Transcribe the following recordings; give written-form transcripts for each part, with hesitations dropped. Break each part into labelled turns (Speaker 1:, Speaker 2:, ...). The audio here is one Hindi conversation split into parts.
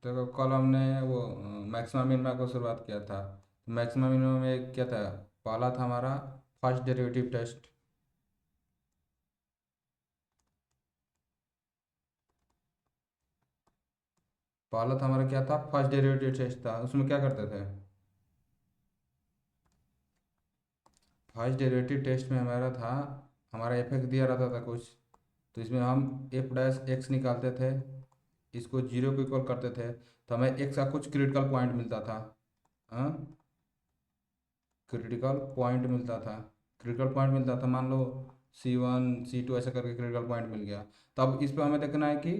Speaker 1: तो कल हमने वो मैक्सिमम मिनिमा को शुरुआत किया था। मैक्सिमम मिनिमम में क्या था? पहला था हमारा फर्स्ट डेरिवेटिव टेस्ट। पहला था हमारा क्या था? फर्स्ट डेरिवेटिव टेस्ट था। उसमें क्या करते थे? फर्स्ट डेरिवेटिव टेस्ट में हमारा था, हमारा एफ एक्स दिया रहता था कुछ, तो इसमें हम एफ डैश एक्स निकालते थे, इसको जीरो को इक्वल करते थे, तो हमें एक्स का कुछ क्रिटिकल पॉइंट मिलता था। हाँ, क्रिटिकल पॉइंट मिलता था। क्रिटिकल पॉइंट मिलता था, मान लो C1 C2 ऐसा करके क्रिटिकल पॉइंट मिल गया। तब इस पर हमें देखना है कि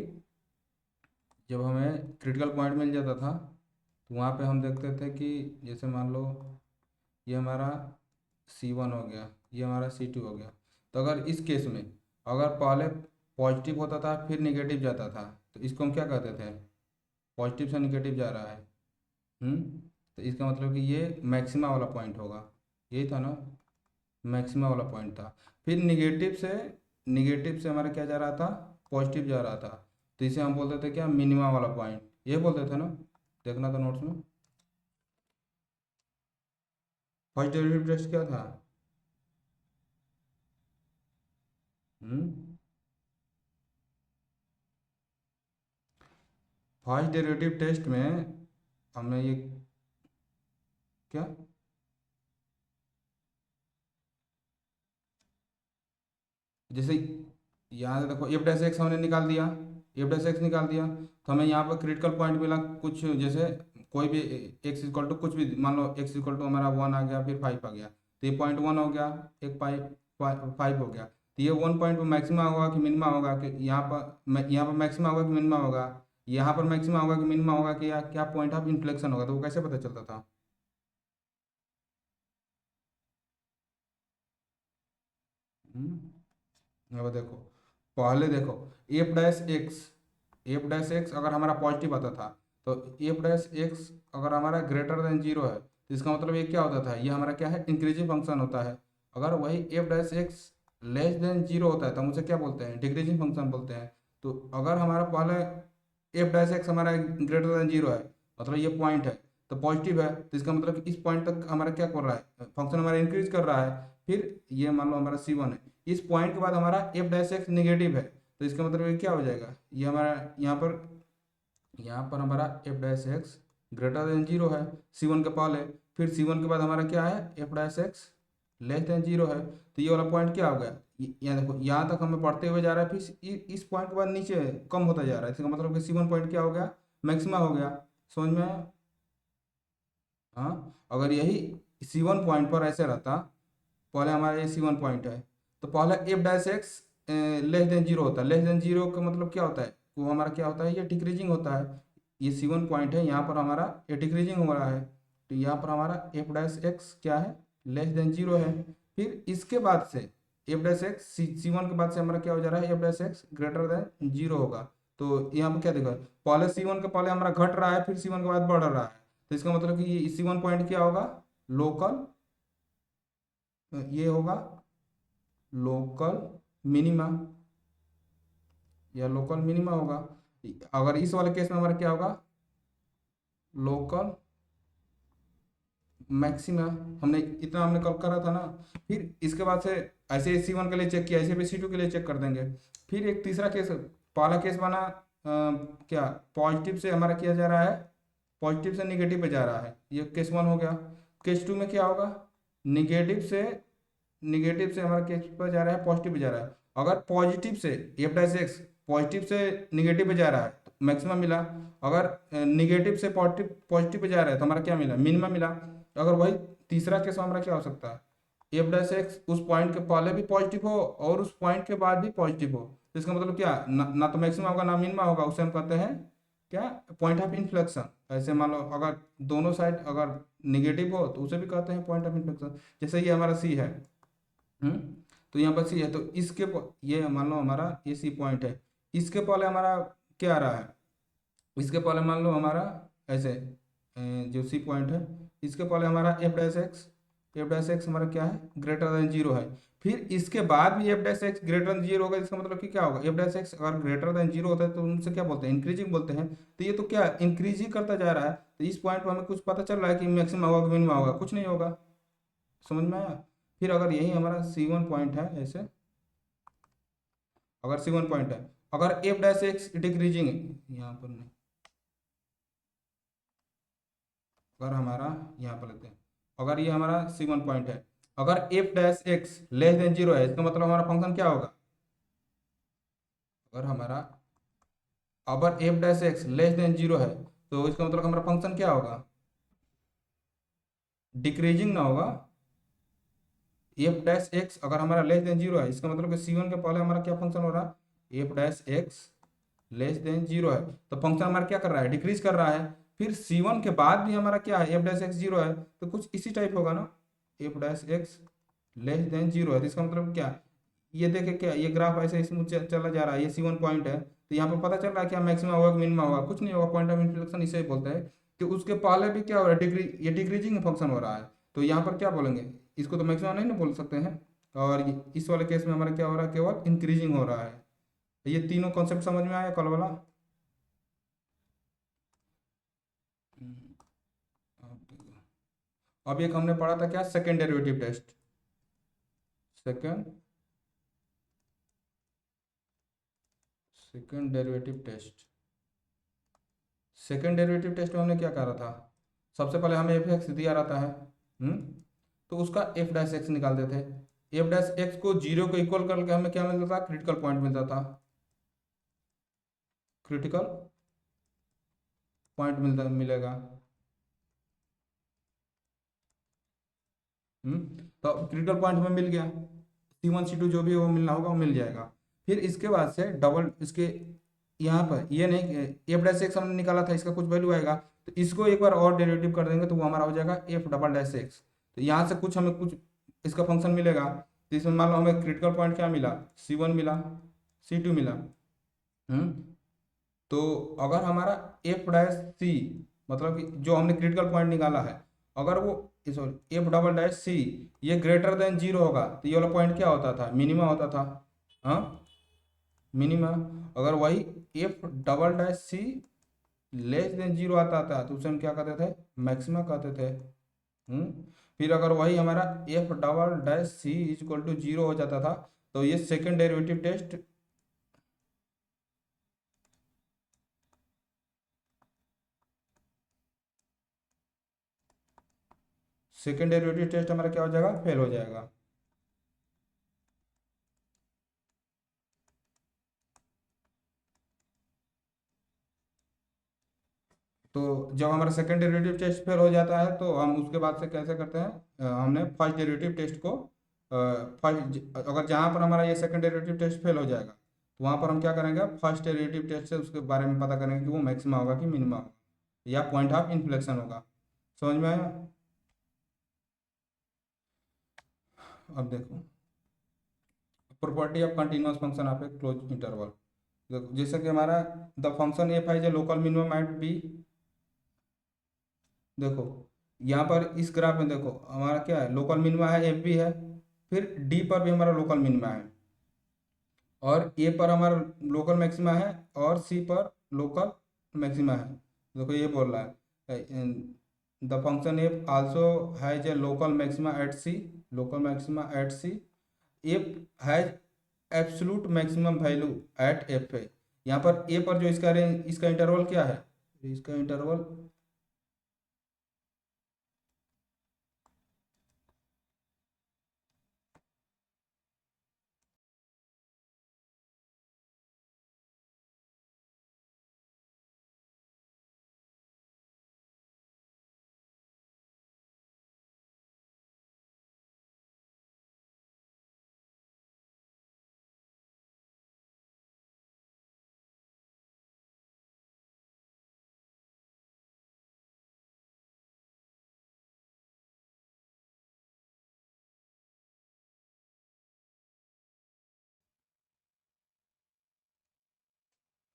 Speaker 1: जब हमें क्रिटिकल पॉइंट मिल जाता था, तो वहाँ पे हम देखते थे कि जैसे मान लो ये हमारा C1 हो गया, ये हमारा C2 हो गया। तो अगर इस केस में अगर पहले पॉजिटिव होता था फिर निगेटिव जाता था, तो इसको हम क्या कहते थे? पॉजिटिव से निगेटिव जा रहा है। तो इसका मतलब कि ये मैक्सिमा वाला पॉइंट होगा। यही था ना? मैक्सिमा वाला पॉइंट था। फिर निगेटिव से हमारा क्या जा रहा था? पॉजिटिव जा रहा था। तो इसे हम बोलते थे क्या? मिनिमा वाला पॉइंट, ये बोलते थे ना? देखना था नोट्स में। फर्स्ट डेरिवेटिव टेस्ट क्या था? हम्म फर्स्ट डेरिवेटिव टेस्ट में हमने ये क्या, जैसे यहाँ से देखो एफ डैश एक्स हमने निकाल दिया, एफ डैश एक्स निकाल दिया, तो हमें यहाँ पर क्रिटिकल पॉइंट मिला कुछ, जैसे कोई भी एक्स इक्वल टू कुछ भी, मान लो एक्स इक्वल टू हमारा 1 आ गया, फिर 5 आ गया, तो ये पॉइंट 1 हो गया, एक 5 हो गया। तो ये 1 पॉइंट मैक्सिमा होगा कि मिनिमा होगा, कि यहाँ पर मैक्सिमा होगा कि मिनिमा होगा, यहाँ पर मैक्सिमा होगा कि मिनिमा होगा, कि या क्या पॉइंट ऑफ इन्फ्लेक्शन होगा, तो वो कैसे पता चलता था? अब देखो, पहले देखो, F dash x, f dash x अगर हमारा पॉजिटिव आता था, तो एफ डैश एक्स अगर हमारा ग्रेटर देन जीरो है, तो इसका मतलब ये क्या होता था? ये हमारा क्या है? इंक्रीजिंग फंक्शन होता है। अगर वही F dash x less than zero होता है, तो हम उसे क्या बोलते हैं? डिक्रीजिंग फंक्शन बोलते हैं। तो अगर हमारा पहले एफ डैश एक्स हमारा ग्रेटर देन जीरो है, मतलब ये पॉइंट है, तो पॉजिटिव है, तो इसका मतलब कि इस पॉइंट तक हमारा क्या कर रहा है? फंक्शन हमारा इंक्रीज कर रहा है। फिर ये मान लो हमारा C1 है, इस पॉइंट के बाद हमारा एफ डैश एक्स निगेटिव है, तो इसका मतलब ये क्या हो जाएगा? ये हमारा यहाँ पर हमारा f dash x greater than zero है, C1 के पहले। फिर C1 के बाद हमारा क्या है? F dash x less than zero है, तो ये वाला पॉइंट क्या हो गया? यहाँ देखो, यहाँ तक हमें बढ़ते हुए जा रहा है, फिर इस पॉइंट के बाद नीचे कम होता जा रहा है, इसका मतलब कि C1 पॉइंट क्या हो गया? मैक्सिमा हो गया। समझ में आया? हाँ, अगर यही C1 पॉइंट पर ऐसे रहता, पहले हमारा ये C1 पॉइंट है, तो पहले F dash x less than zero होता है। लेस देन जीरो का मतलब क्या होता है? वो हमारा क्या होता है? ये डिक्रीजिंग होता है। ये C1 पॉइंट है, यहाँ पर हमारा ये डिक्रीजिंग हो रहा है, तो यहाँ पर हमारा एफ डैश एक्स क्या है? लेस देन जीरो है। फिर इसके बाद से एफ डैश एक्स C1 के बाद से हमारा क्या हो जा रहा है? F dash x greater than zero होगा। तो यहाँ पर क्या देखो, पहले C1 के पहले हमारा घट रहा है, फिर C1 के बाद बढ़ रहा है, तो इसका मतलब कि ये C1 पॉइंट क्या होगा? लोकल, ये होगा लोकल मिनिमा, या लोकल मिनिमा होगा। अगर इस वाले केस में हमारा क्या होगा? Local maxima. हमने कल करा था ना। फिर इसके बाद से ऐसे C1 के लिए चेक किया, ऐसे भी C2 के लिए चेक कर देंगे। फिर एक तीसरा केस, पहला केस बना क्या, पॉजिटिव से हमारा किया जा रहा है, पॉजिटिव से निगेटिव पे जा रहा है, ये केस 1 हो गया। केस 2 में क्या होगा? निगेटिव से निगेटिव से हमारा केस पर जा रहा है, पॉजिटिव पे जा रहा है। अगर पॉजिटिव से एफ डैश एक्स पॉजिटिव से निगेटिव पे जा रहा है, तो मैक्सिमम मिला। अगर निगेटिव से पॉजिटिव पॉजिटिव पे जा रहा है, तो हमारा क्या मिला? मिनिमम मिला। अगर वही तीसरा केस हमारा क्या हो सकता है? एफ डैश एक्स उस पॉइंट के पहले भी पॉजिटिव हो और उस पॉइंट के बाद भी पॉजिटिव हो, तो इसका मतलब क्या, ना तो मैक्सिमम होगा ना मिनिमम होगा, उसे हम कहते हैं क्या? Point of inflection. ऐसे मान लो अगर दोनों साइड अगर निगेटिव हो, तो उसे भी कहते हैं पॉइंट ऑफ इन्फ्लेक्शन। जैसे ये हमारा C है। हम्म तो यहाँ पर C है, तो ये मान लो हमारा ये C पॉइंट है, इसके पहले हमारा क्या आ रहा है? इसके पहले मान लो हमारा ऐसे जो C पॉइंट है, इसके पहले हमारा f dash x f dash x हमारा क्या है, ग्रेटर देन जीरो है। फिर इसके बाद भी F dash x greater than zero होगा, इसका मतलब कि क्या होगा, एफ डैश एक्स अगर ग्रेटर देन जीरो होता है तो उनसे क्या बोलते हैं, इंक्रीजिंग बोलते हैं। तो ये तो क्या इंक्रीज ही करता जा रहा है, तो इस पॉइंट पर हमें कुछ पता चल रहा है कि मैक्सिमम होगा कि मिनिमम होगा, कुछ नहीं होगा। समझ में आया। फिर अगर यही हमारा C1 पॉइंट है ऐसे, अगर C1 पॉइंट है, अगर एफ डैश एक्स डिक्रीजिंग है, यहाँ पर नहीं, अगर हमारा यहाँ पर लेते हैं, अगर ये हमारा C1 पॉइंट है, अगर f dash x less than zero है, इसका मतलब हमारा फंक्शन क्या होगा, अगर हमारा अगर f dash x less than zero है तो इसका मतलब हमारा फंक्शन क्या होगा, डिक्रीजिंग ना होगा। एफ डैश एक्स अगर हमारा लेस देन जीरो है, इसका मतलब कि C1 के पहले हमारा क्या फंक्शन हो रहा है, f dash x less than zero है, तो फंक्शन हमारा क्या कर रहा है, डिक्रीज कर रहा है। फिर C1 के बाद भी हमारा क्या है, एफ डैश एक्स जीरो है, तो कुछ इसी टाइप होगा ना, F dash x less than zero है, तो इसका मतलब क्या, ये देखे क्या, ये ग्राफ ऐसे स्मूथ चला जा रहा है, ये C1 पॉइंट है, तो यहाँ पर पता चल रहा है क्या मैक्सिमम होगा कि मिनिमम होगा, कुछ नहीं होगा। पॉइंट ऑफ इन्फ्लेक्शन इसे बोलते हैं कि उसके पहले भी क्या हो रहा है, ये डिक्रीजिंग फंक्शन हो रहा है, तो यहाँ पर क्या बोलेंगे, इसको तो मैक्सिमम नहीं ना बोल सकते हैं। और इस वाले केस में हमारा क्या हो रहा है, केवल इंक्रीजिंग हो रहा है। ये तीनों कॉन्सेप्ट समझ में आया कल वाला। हम्म, अब एक हमने पढ़ा था क्या, second derivative test, second second derivative test. Second derivative test में हमने क्या करा था, सबसे पहले हमें एफ एक्स दिया रहता है, तो उसका एफ डैश एक्स निकालते थे। एफ डैश एक्स को जीरो को इक्वल करके हमें क्या मिलता था, क्रिटिकल पॉइंट मिलता था, क्रिटिकल पॉइंट मिलेगा। तो क्रिटिकल पॉइंट हमें मिल गया, C1 C2 जो भी वो मिलना होगा वो मिल जाएगा। फिर इसके बाद से डबल इसके यहाँ पर ये नहीं, एफ डैश एक्स हमने निकाला था, इसका कुछ वैल्यू आएगा, तो इसको एक बार और डेरिवेटिव कर देंगे तो वो हमारा हो जाएगा एफ डबल डैश एक्स। तो यहाँ से कुछ हमें कुछ इसका फंक्शन मिलेगा, तो इसमें मान लो हमें क्रिटिकल पॉइंट क्या मिला, C1 मिला, C2 मिला। हम्म तो अगर हमारा एफ डैश सी, मतलब कि जो हमने क्रिटिकल पॉइंट निकाला है, अगर वो सॉरी एफ डबल डैश सी ये ग्रेटर देन जीरो होगा, तो ये वाला पॉइंट क्या होता था, मिनिमा होता था। हाँ, मिनिमा। अगर वही एफ डबल डैश सी लेस देन जीरो आता था तो उसे हम क्या कहते थे, मैक्सिमा कहते थे। फिर अगर वही हमारा F double dash C is equal to zero हो जाता था, तो ये second derivative test, second derivative test हमारा क्या हो जाएगा, फेल हो जाएगा। तो जब हमारा सेकंड डेरिवेटिव टेस्ट फेल हो जाता है तो हम उसके बाद से कैसे करते हैं, हमने फर्स्ट डेरिवेटिव टेस्ट को फर्स्ट, अगर जहाँ पर हमारा ये सेकंड डेरिवेटिव टेस्ट फेल हो जाएगा तो वहाँ पर हम क्या करेंगे, फर्स्ट डेरिवेटिव टेस्ट से उसके बारे में पता करेंगे कि वो मैक्सिमा होगा कि मिनिमा होगा या पॉइंट ऑफ इन्फ्लेक्शन होगा। समझ में आया। अब देखो, property of continuous function of A close interval. देखो जैसे कि हमारा द फंक्शन एफ है जो लोकल मिनिमम एट बी, देखो यहाँ पर इस ग्राफ में देखो हमारा क्या है, लोकल मिनिमा है, एफ भी है, फिर डी पर भी हमारा लोकल मिनिमा है, और ए पर हमारा लोकल मैक्सिमा है, और सी पर लोकल मैक्सिमा है। देखो ये बोल रहा है the function F also has a local maxima at C, local maxima at C, F has absolute maximum value at F है। यहाँ पर ए पर जो इसका रेंज, इसका इंटरवल क्या है, इसका इंटरवल,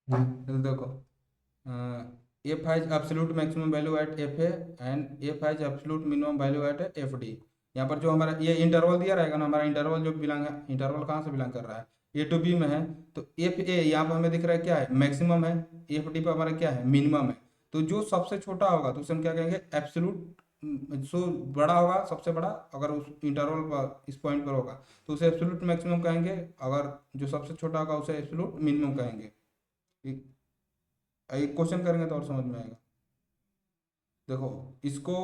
Speaker 1: देखो F has absolute maximum value at F A and F has absolute minimum value at F D. यहाँ पर जो हमारा ये इंटरवल दिया रहेगा ना, हमारा इंटरवल जो बिलोंग है, इंटरवल कहाँ से बिलोंग कर रहा है, ए टू बी में है। तो एफ ए यहाँ पर हमें दिख रहा है क्या है, मैक्सिमम है। एफ डी पर हमारा क्या है, मिनिमम है। तो जो सबसे छोटा होगा तो उसे हम क्या कहेंगे, एब्सोल्यूट। जो बड़ा होगा सबसे बड़ा, अगर उस इंटरवल पर इस पॉइंट पर होगा तो उसे एब्सोल्यूट मैक्सिमम कहेंगे। अगर जो सबसे छोटा होगा उसे एब्सोल्यूट मिनिमम कहेंगे। एक एक क्वेश्चन करेंगे तो और समझ में आएगा। देखो इसको,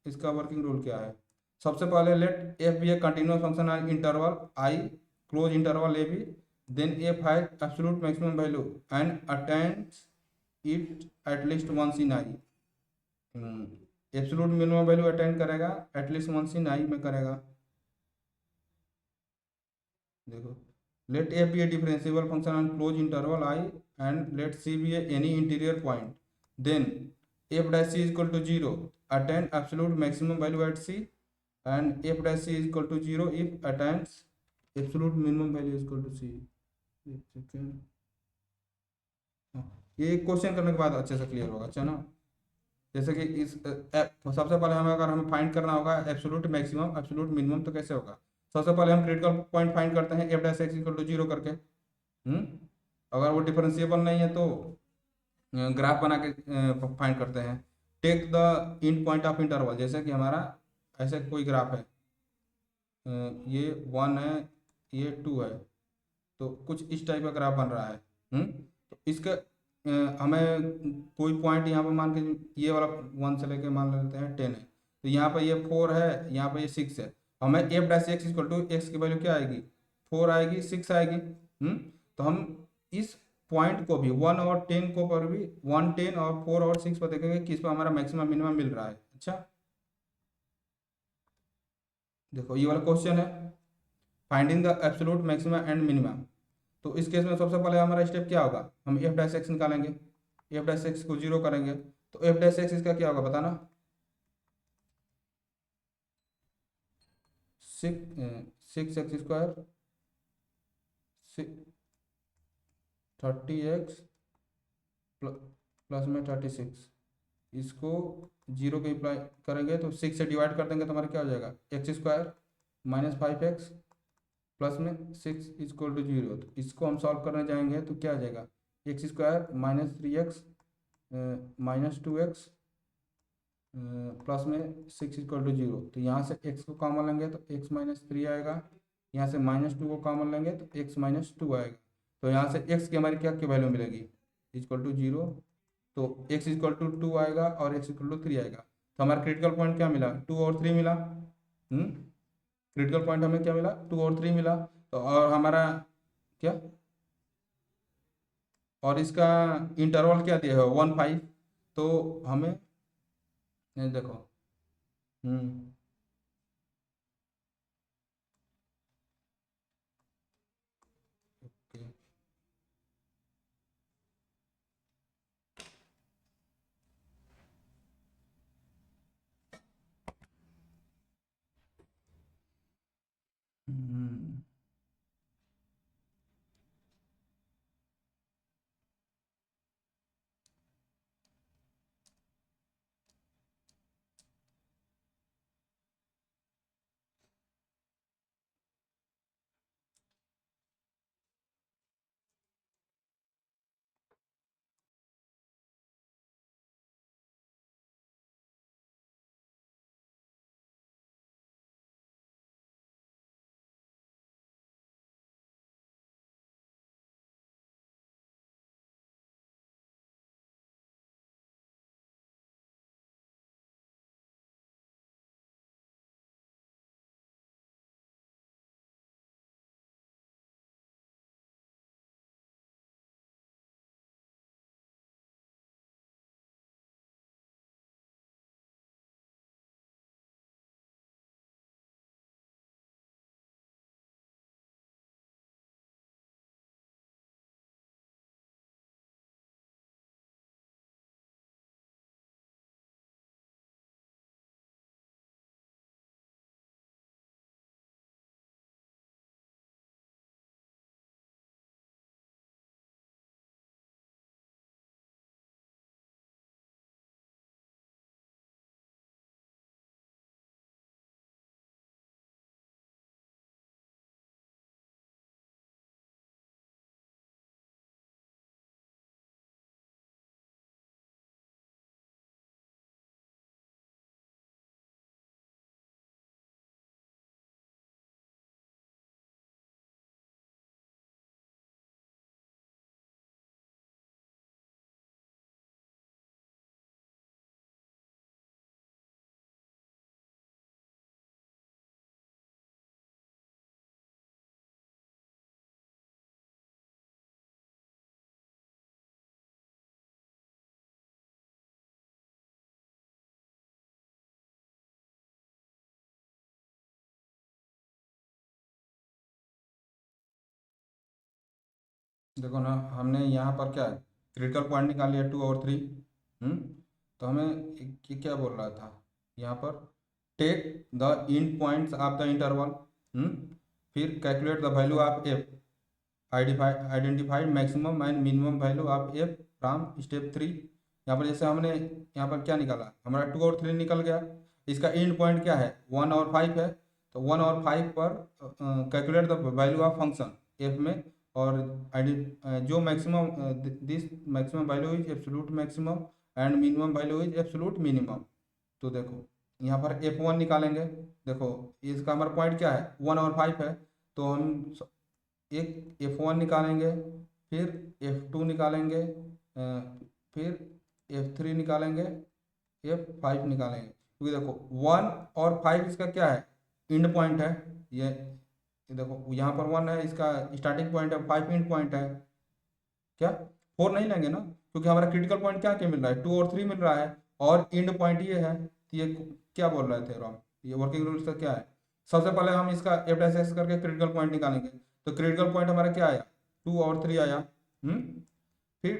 Speaker 1: इसका वर्किंग रूल क्या है। सबसे पहले let F be a continuous function at interval I, close interval A B, then F has absolute maximum value and attains it at least once in I. Absolute minimum value attend करेगा एटलीस्ट वंस इन आई में करेगा। देखो, let A be a differentiable function on close interval I and let C be any interior point, then F dash C is equal to zero, attend absolute maximum value at c, and f dash C is equal to zero if attends absolute minimum value is equal to c. एक सेकेंड, ये क्वेश्चन करने के बाद अच्छे से क्लियर होगा, अच्छा ना। जैसे कि इस सबसे पहले हमें, अगर हमें फाइंड करना होगा एब्सोल्यूट मैक्सिमम एब्सोल्यूट मिनिमम, तो कैसे होगा। सबसे पहले हम क्रिटिकल पॉइंट फाइंड करते हैं F dash x equal to zero करके। अगर वो डिफरेंशिएबल नहीं है तो ग्राफ बना के फाइंड करते हैं। Take the end point of interval, जैसे कि हमारा ऐसे कोई ग्राफ है, ये वन है, ये टू है, तो कुछ इस टाइप का ग्राफ बन रहा है। तो इसके हमें कोई पॉइंट यहाँ पर मान के, ये वाला वन से लेके मान लेते हैं टेन है, तो यहाँ पर ये फोर है, यहाँ पर ये सिक्स है। हमें F dash x equal to x की वैल्यू क्या आएगी, फोर आएगी, सिक्स आएगी। तो हम इस पॉइंट को भी वन और टेन को पर भी, वन टेन और फोर और सिक्स पर देखेंगे किस पर हमारा मैक्सिमम मिनिमम मिल रहा है। अच्छा, देखो ये वाला क्वेश्चन है, finding the absolute maximum and minimum. तो इस केस में सबसे पहले हमारा स्टेप क्या होगा, हम एफ डैश एक्स निकालेंगे, एफ डैश एक्स को जीरो करेंगे। तो एफ डैश एक्स इसका क्या होगा बताना। Six x square, thirty x plus में 36, इसको जीरो पे अप्लाई करेंगे तो सिक्स से डिवाइड कर देंगे तो हमारा क्या हो जाएगा, x square minus five x plus में सिक्स इजक्वल टू जीरो। तो इसको हम सॉल्व करने जाएंगे तो क्या आ जाएगा, x square minus three x minus two x plus में सिक्स इक्वल टू जीरो। तो यहाँ से एक्स को कॉमन लेंगे तो एक्स माइनस थ्री आएगा, यहाँ से माइनस टू को कॉमन लेंगे तो एक्स माइनस टू आएगा। तो यहाँ से एक्स की हमारी क्या की वैल्यू मिलेगी, इक्वल टू जीरो। तो एक्स इक्वल टू टू आएगा और एक्स इक्वल टू थ्री आएगा। तो हमारा क्रिटिकल पॉइंट क्या मिला, टू और थ्री मिला। क्रिटिकल पॉइंट हमें क्या मिला, टू और थ्री मिला। तो और हमारा क्या, और इसका इंटरवल क्या दिया है, वन फाइव। तो हमें ये देखो, हम्म ओके। हम्म देखो ना, हमने यहाँ पर क्या है, क्रिटिकल पॉइंट निकाल लिया 2 और 3। तो हमें क्या बोल रहा था यहाँ पर, take the end points of the interval, फिर calculate the value of f, identified maximum and minimum value of f from step 3। यहाँ पर जैसे हमने यहाँ पर क्या निकाला, हमारा 2 और 3 निकल गया। इसका एंड पॉइंट क्या है, 1 और 5 है। तो 1 और 5 पर calculate the value of function F में, और जो maximum, this maximum value is absolute maximum and minimum value is absolute minimum. तो देखो यहाँ पर F1 निकालेंगे। देखो इसका हमारा पॉइंट क्या है, 1 और 5 है। तो हम एक F1 निकालेंगे, फिर F2 निकालेंगे, फिर F3 निकालेंगे, F5 निकालेंगे। क्योंकि देखो 1 और 5 इसका क्या है, इंड पॉइंट है। ये देखो यहाँ पर 1 है, इसका स्टार्टिंग पॉइंट है, 5 इंड पॉइंट है। क्या 4 नहीं लेंगे ना, क्योंकि हमारा क्रिटिकल पॉइंट क्या क्या मिल रहा है, 2 और 3 मिल रहा है, और इंड पॉइंट ये है। तो ये क्या बोल रहे थे राम, ये वर्किंग रूल्स का क्या है। सबसे पहले हम इसका एफ डैश एक्स करके क्रिटिकल पॉइंट निकालेंगे। तो क्रिटिकल पॉइंट हमारा क्या आया, 2 और 3 आया। फिर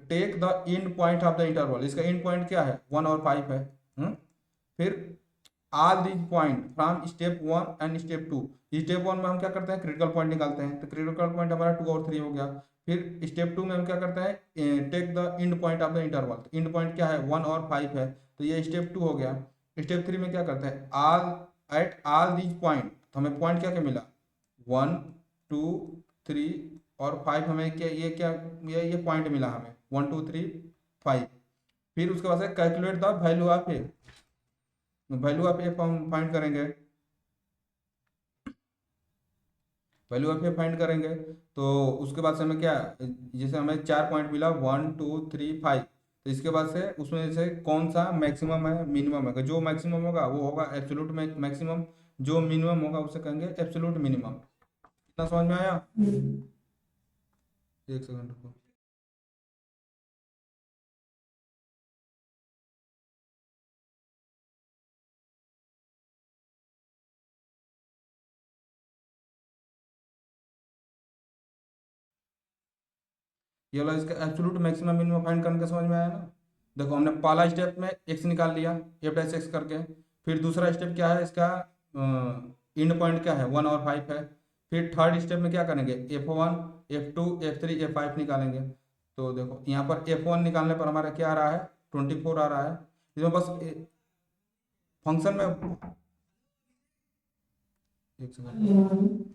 Speaker 1: take the end point of the interval, इसका इंड पॉइंट क्या है, 1 और 5 है। फिर all these point from step 1 and step 2। Step 1 में हम क्या करते हैं, क्रिटिकल पॉइंट निकालते हैं। तो क्रिटिकल पॉइंट हमारा 2 और 3 हो गया। फिर स्टेप 2 में हम क्या करते हैं, take the end point of the interval. तो इंड पॉइंट क्या है, 1 और 5 है। तो ये स्टेप 2 हो गया। स्टेप 3 में क्या करते हैं, all at all these point. तो हमें पॉइंट क्या क्या मिला, 1, 2, 3 और 5। हमें क्या, ये क्या, ये पॉइंट मिला हमें, 1, 2, 3, 5। फिर उसके बाद से calculate the value of a, value of a हम फाइंड करेंगे। वैल्यू ऑफ ए फाइंड करेंगे, तो उसके बाद से हमें क्या, जैसे हमें 4 पॉइंट मिला, 1, 2, 3, 5। तो इसके बाद से उसमें से कौन सा मैक्सिमम है मिनिमम है, जो मैक्सिमम होगा वो होगा एब्सोल्यूट मैक्सिमम, जो मिनिमम होगा उसे कहेंगे एब्सोल्यूट मिनिमम। इतना समझ में आया। एक सेकंड रुको। ये वाला इसका एब्सोल्यूट मैक्सिमम मिनिमम फाइंड करने का समझ में आया ना। देखो हमने पहला स्टेप में एक्स निकाल लिया, एफ डैश एक्स करके। फिर दूसरा स्टेप क्या है इसका, इंड पॉइंट क्या है, 1 और 5 है। फिर थर्ड स्टेप में क्या करेंगे, F1, F2, F3, F5 निकालेंगे। तो देखो यहाँ पर F1 निकालने पर हमारा क्या आ रहा है, 24 आ रहा है। इसमें बस फंक्शन में, एक सेकंड।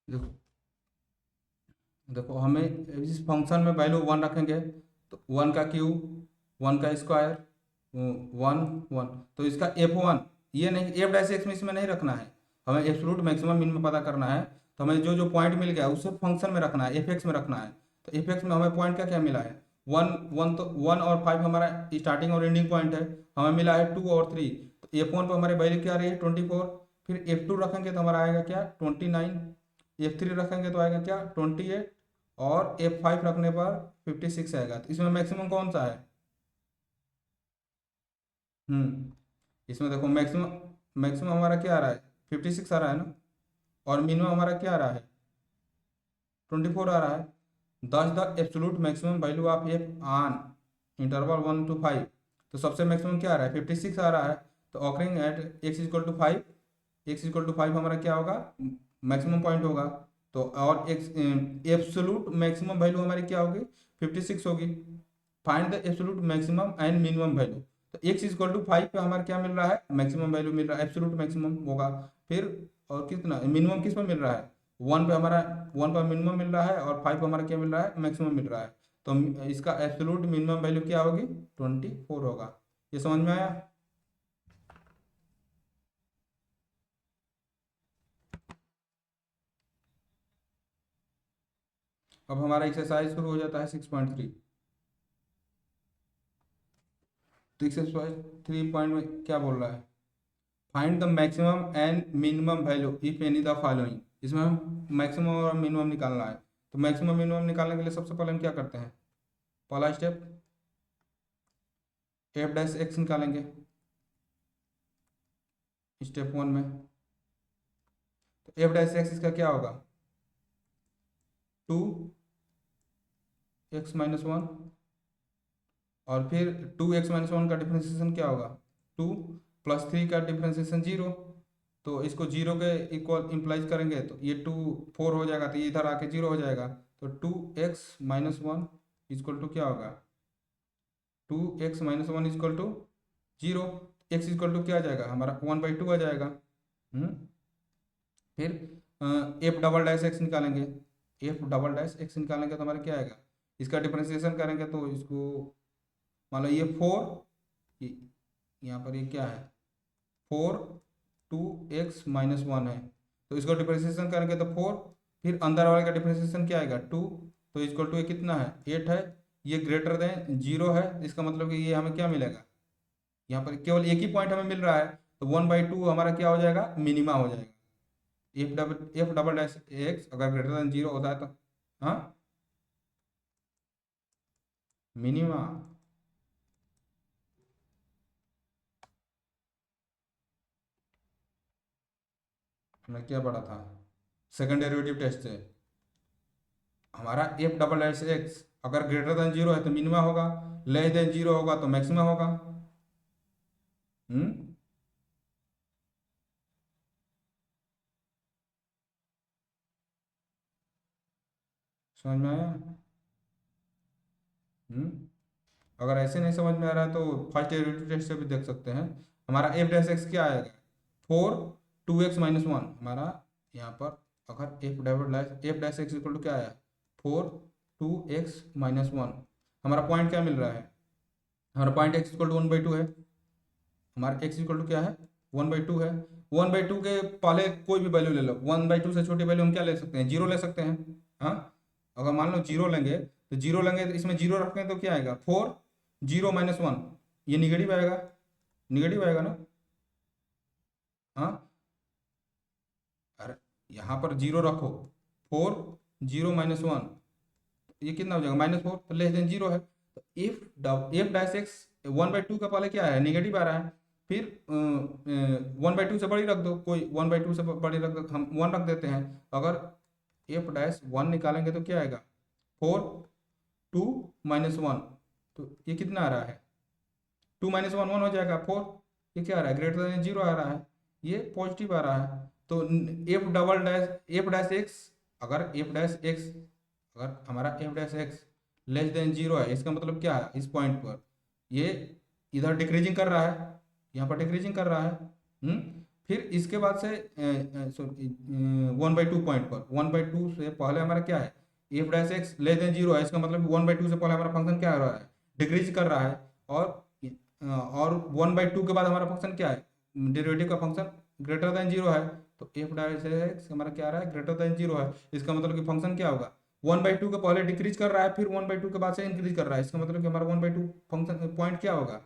Speaker 1: देखो देखो हमें इस फंक्शन में वैल्यू 1 रखेंगे। तो 1 का क्यूब, 1 का स्क्वायर, 1 1। तो इसका F1, ये नहीं, एफ डैश एक्स में इसमें नहीं रखना है, हमें एब्सोल्यूट मैक्सिमम मिनिमम पता करना है। तो हमें जो जो पॉइंट मिल गया उसे फंक्शन में रखना है, एफ एक्स में रखना है। तो एफ एक्स में हमें पॉइंट क्या क्या मिला है, 1 1। तो 1 और 5 हमारा स्टार्टिंग और एंडिंग पॉइंट है। हमें मिला है 2 और 3। तो F1 पर हमारी वैल्यू क्या आ रही है, 24। फिर F2 रखेंगे तो हमारा आएगा क्या, 29। F3 रखेंगे तो आएगा क्या, 28। और F5 रखने पर 56 आएगा। तो इसमें मैक्सिमम कौन सा है, हम्म इसमें देखो मैक्सिमम, मैक्सिमम हमारा क्या आ रहा है, 56 आ रहा है ना। और मिनिमम हमारा क्या आ रहा है, 24 आ रहा है। दस the absolute maximum value of F on interval 1 to 5। तो सबसे मैक्सिमम क्या आ रहा है, 56 आ रहा है। तो ऑकरिंग एट x=5, x=5 हमारा क्या होगा, मैक्सिमम पॉइंट होगा। तो और एक्स, एब्सोल्यूट मैक्सिमम वैल्यू हमारी क्या होगी, 56 होगी। Find the absolute maximum and minimum value. तो x=5 पे हमारा क्या मिल रहा है, मैक्सिमम वैल्यू मिल रहा है, एब्सोल्यूट मैक्सिमम होगा। फिर और कितना मिनिमम किस पे मिल रहा है, 1 पे हमारा, 1 पर मिनिमम मिल रहा है, और 5 पर हमारा क्या मिल रहा है, मैक्सिमम मिल रहा है। तो इसका एब्सोल्यूट मिनिमम वैल्यू क्या होगी, 24 होगा। ये समझ में आया। अब हमारा एक्सरसाइज शुरू हो जाता है 6.3। तो एक्सरसाइज 3 में क्या बोल रहा है, find the maximum and minimum value if any the following. इसमें हम मैक्सिमम और मिनिमम निकालना है। तो मैक्सिमम मिनिमम निकालने के लिए सबसे पहले हम क्या करते हैं, पहला स्टेप एफ डैश एक्स निकालेंगे स्टेप 1 में। तो एफ डैश एक्स इसका क्या होगा, 2x-1, और फिर 2x-1 का डिफ्रेंसिएशन क्या होगा, 2 + 3 का डिफ्रेंसिएशन 0। तो इसको 0 के इक्वल इम्प्लाइज करेंगे तो ये 2 4 हो जाएगा, तो ये इधर आके 0 हो जाएगा। तो 2x-1 इक्वल टू क्या होगा, 2x-1 equal to 0। x equal to क्या आ जाएगा हमारा 1/2 आ जाएगा। फिर एफ डबल डैश एक्स निकालेंगे, एफ डबल डैश एक्स निकालेंगे तो हमारा क्या आएगा, इसका डिफ्रेंसिएशन करेंगे तो इसको मान लो ये 4, यहाँ पर ये क्या है 4 2x-1 है, तो इसको डिफ्रेंसिएशन करेंगे तो 4, फिर अंदर वाले का डिफ्रेंसिएशन क्या आएगा 2, तो इक्वल टू ये कितना है 8 है, ये ग्रेटर देन 0 है, इसका मतलब कि ये हमें क्या मिलेगा, यहाँ पर केवल एक ही पॉइंट हमें मिल रहा है, तो 1/2 हमारा क्या हो जाएगा, मिनिमा हो जाएगा। एफ डबल डैश एक्स अगर ग्रेटर देन 0 होता है तो हाँ मिनिमा। मैं क्या पढ़ा था सेकंड डेरिवेटिव टेस्ट से, हमारा एफ डबल डैश एक्स अगर ग्रेटर देन 0 है तो मिनिमा होगा, लेस देन 0 होगा तो मैक्सिमा होगा। हम्म समझ में आया। हम्म अगर ऐसे नहीं समझ में आ रहा है तो फर्स्ट डेरिवेटिव टेस्ट से भी देख सकते हैं। हमारा एफ डैश एक्स क्या आएगा 4 2x-1, हमारा यहाँ पर अगर f dash x equal to क्या आया 4 2x-1, हमारा पॉइंट क्या मिल रहा है, हमारा पॉइंट x इक्वल टू 1/2 है, हमारा x इक्वल टू क्या है 1/2 है। 1/2 के पहले कोई भी वैल्यू ले लो, 1/2 से छोटी वैल्यू हम क्या ले सकते हैं, 0 ले सकते हैं। हाँ अगर मान लो 0 लेंगे तो 0 लेंगे तो इसमें 0 रखें तो क्या आएगा 4 0-1, ये निगेटिव आएगा, निगेटिव आएगा ना। हाँ अरे यहाँ पर 0 रखो, 4 0-1, ये कितना हो जाएगा -4, तो लेस देन 0 है। तो एफ डैश एक्स 1/2 का पहले क्या है नेगेटिव आ रहा है, फिर 1/2 से बड़ी रख दो, कोई 1/2 से बड़ी रख दो, हम 1 रख देते हैं। अगर एफ डैश 1 निकालेंगे तो क्या आएगा 4 2-1, तो ये कितना आ रहा है 2-1 1 हो जाएगा 4, ये क्या आ रहा है ग्रेटर देन 0 आ रहा है, ये पॉजिटिव आ रहा है। तो एफ डैश एक्स अगर एफ डैश एक्स अगर हमारा f dash x less than 0 है, इसका मतलब क्या है इस पॉइंट पर ये इधर डिक्रीजिंग कर रहा है, यहाँ पर डिक्रीजिंग कर रहा है। फिर इसके बाद से 1/2 पॉइंट पर 1/2 से पहले हमारा क्या है f dash x less than 0 है, इसका मतलब 1/2 से पहले हमारा फंक्शन क्या हो रहा है डिक्रीज कर रहा है, और 1/2 के बाद हमारा फंक्शन क्या है डेरिवेटिव का फंक्शन ग्रेटर देन 0 है। तो एफ डैश एक्स हमारा क्या आ रहा है ग्रेटर देन 0 है, इसका मतलब कि फंक्शन क्या होगा 1/2 के पहले डिक्रीज कर रहा है, फिर 1/2 के बाद से इंक्रीज कर रहा है, इसका मतलब कि हमारा 1/2 फंक्शन पॉइंट क्या होगा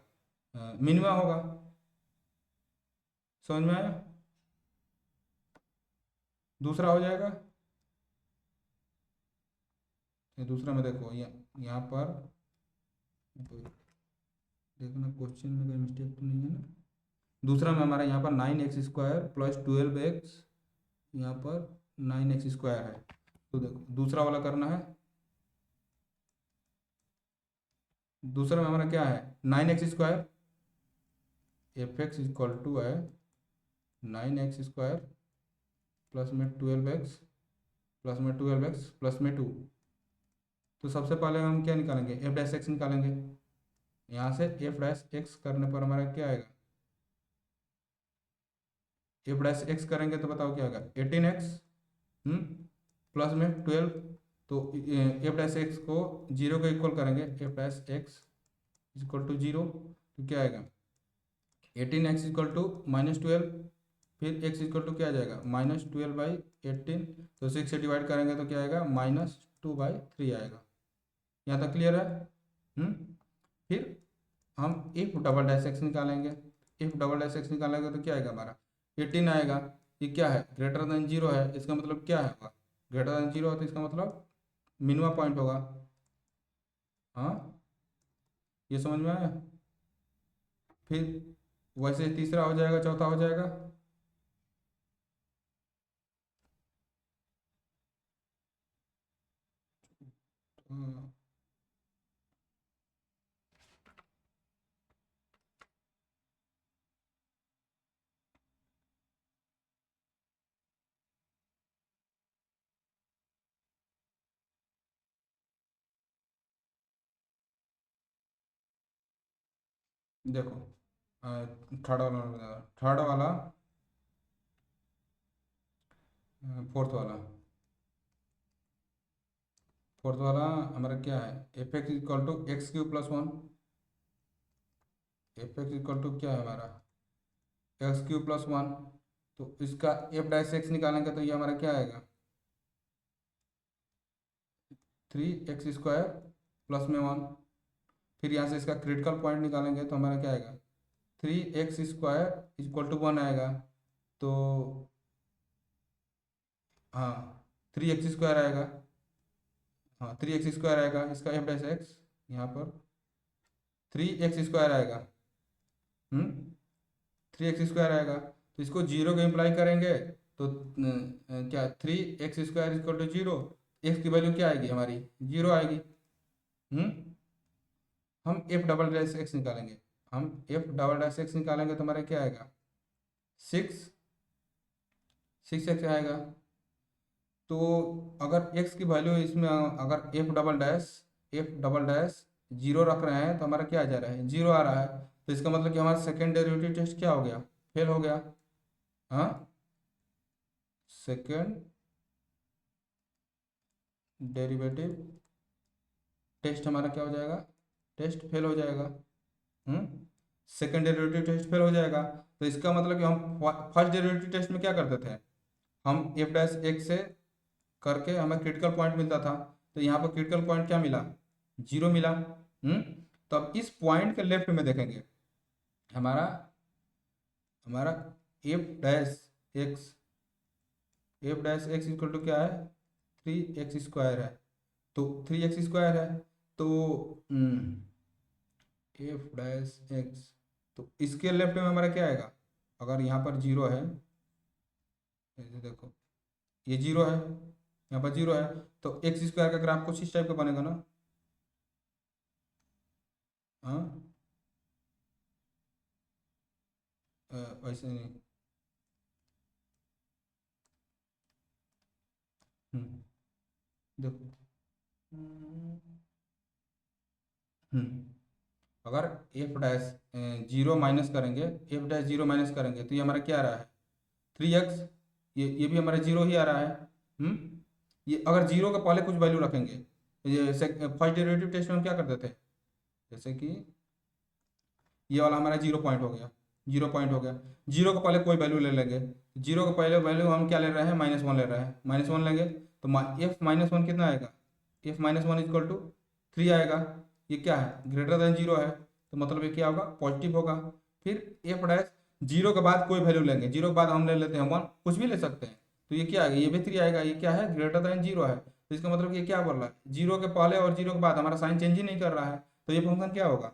Speaker 1: मिनिमा होगा। समझ में आया। दूसरा हो जाएगा, ये दूसरा में देखो यहाँ पर देखना क्वेश्चन में कोई मिस्टेक तो नहीं है ना। दूसरा में हमारा यहाँ पर 9x² + 12x, यहाँ पर 9x² है, तो देखो दूसरा वाला करना है। दूसरा में हमारा क्या है 9x² F x equal to है 9x² प्लस में 12x प्लस में 12x प्लस में 2। तो सबसे पहले हम क्या निकालेंगे एफ डैश एक्स निकालेंगे, यहाँ से एफ डैश एक्स करने पर हमारा क्या आएगा एफ डैश एक्स करेंगे तो बताओ क्या आएगा 18x प्लस में 12। तो एफ डैश एक्स को 0 के इक्वल करेंगे, f dash x equal to 0, तो क्या आएगा 18x इक्वल टू -12, फिर x इक्वल टू क्या आ जाएगा -12/18, तो 6 से डिवाइड करेंगे तो क्या आएगा -2/3 आएगा। यहाँ तक क्लियर है। फिर हम एफ डबल डैश एक्स निकालेंगे, एफ डबल डैश एक्स निकालेंगे तो क्या आएगा हमारा 18 आएगा, ये क्या है ग्रेटर देन 0 है, इसका मतलब क्या है ग्रेटर देन 0 है, तो इसका मतलब मिनिमम पॉइंट होगा। हाँ, ये समझ में आया। फिर वैसे तीसरा हो जाएगा, चौथा हो जाएगा। हम्म, देखो थर्ड वाला फोर्थ वाला हमारा क्या है, f x equal to x q plus one. F x equal to क्या है हमारा, एक्स क्यू प्लस वन। तो इसका एफ डैश एक्स निकालेंगे तो ये हमारा क्या आएगा, 3x² प्लस में वन। फिर यहाँ से इसका क्रिटिकल पॉइंट निकालेंगे तो हमारा क्या आएगा, 3x² इक्वल टू वन आएगा। तो हाँ, 3x² आएगा। हाँ, 3x² आएगा, इसका एफ डैश एक्स यहाँ पर 3x² आएगा। 3x² आएगा, तो इसको जीरो के इम्प्लाई करेंगे तो क्या 3x² equal to zero, x की वैल्यू क्या आएगी हमारी, जीरो आएगी। हम्म हम एफ डबल डैश एक्स निकालेंगे। हम एफ डबल डैश एक्स निकालेंगे तो हमारा क्या आएगा, 6 एक्स आएगा। तो अगर एक्स की वैल्यू इसमें अगर एफ डबल डैश जीरो रख रहे हैं तो हमारा क्या आ जा रहा है, जीरो आ रहा है। तो इसका मतलब कि हमारा सेकेंड डेरिवेटिव टेस्ट क्या हो गया, फेल हो गया। हाँ, सेकेंड डेरिवेटिव टेस्ट हमारा क्या हो जाएगा, टेस्ट फेल हो जाएगा। हम्म सेकेंड डेरिवेटिव टेस्ट फेल हो जाएगा। तो इसका मतलब कि हम फर्स्ट डेरिवेटिव टेस्ट में क्या करते थे, हम एफ डैश एक्स से करके हमें क्रिटिकल पॉइंट मिलता था। तो यहाँ पर क्रिटिकल पॉइंट क्या मिला, जीरो मिला। तो अब इस पॉइंट के लेफ्ट में देखेंगे, हमारा हमारा f dash x f dash x equal to क्या है, 3x² है। तो 3x² है। तो एफ डैश एक्स, तो इसके लेफ्ट में हमारा क्या आएगा, अगर यहाँ पर जीरो है, ये देखो ये जीरो है, यहाँ पर जीरो है। तो x² का ग्राफ कुछ इस टाइप का बनेगा ना। हाँ, वैसे नहीं। हम्म, देखो। हम्म, हम्म, अगर एफ डैश जीरो माइनस करेंगे, एफ डैश जीरो माइनस करेंगे तो ये हमारा क्या आ रहा है, 3x। ये भी हमारा जीरो ही आ रहा है। ये अगर जीरो के पहले कुछ वैल्यू रखेंगे, ये फर्स्ट डेरिवेटिव टेस्ट में हम क्या करते थे, जैसे कि ये वाला हमारा जीरो पॉइंट हो गया, जीरो पॉइंट हो गया। जीरो के पहले कोई वैल्यू ले लेंगे, जीरो के पहले वैल्यू हम क्या ले रहे हैं, -1 ले रहे हैं, -1 लेंगे तो एफ-1 कितना आएगा, एफ-1 इक्वल टू 3 आएगा। ये क्या है, ग्रेटर देन जीरो है, तो मतलब ये क्या होगा, पॉजिटिव होगा। फिर एफ डैश जीरो के बाद कोई वैल्यू लेंगे, जीरो के बाद हम ले लेते हैं 1, कुछ भी ले सकते हैं। तो ये क्या आएगा, ये भी 3 आएगा। ये क्या है, ग्रेटर देन जीरो है, तो इसका मतलब ये क्या बोल रहा है, जीरो के पहले और जीरो के बाद हमारा साइन चेंज ही नहीं कर रहा है। तो ये फंक्शन क्या होगा,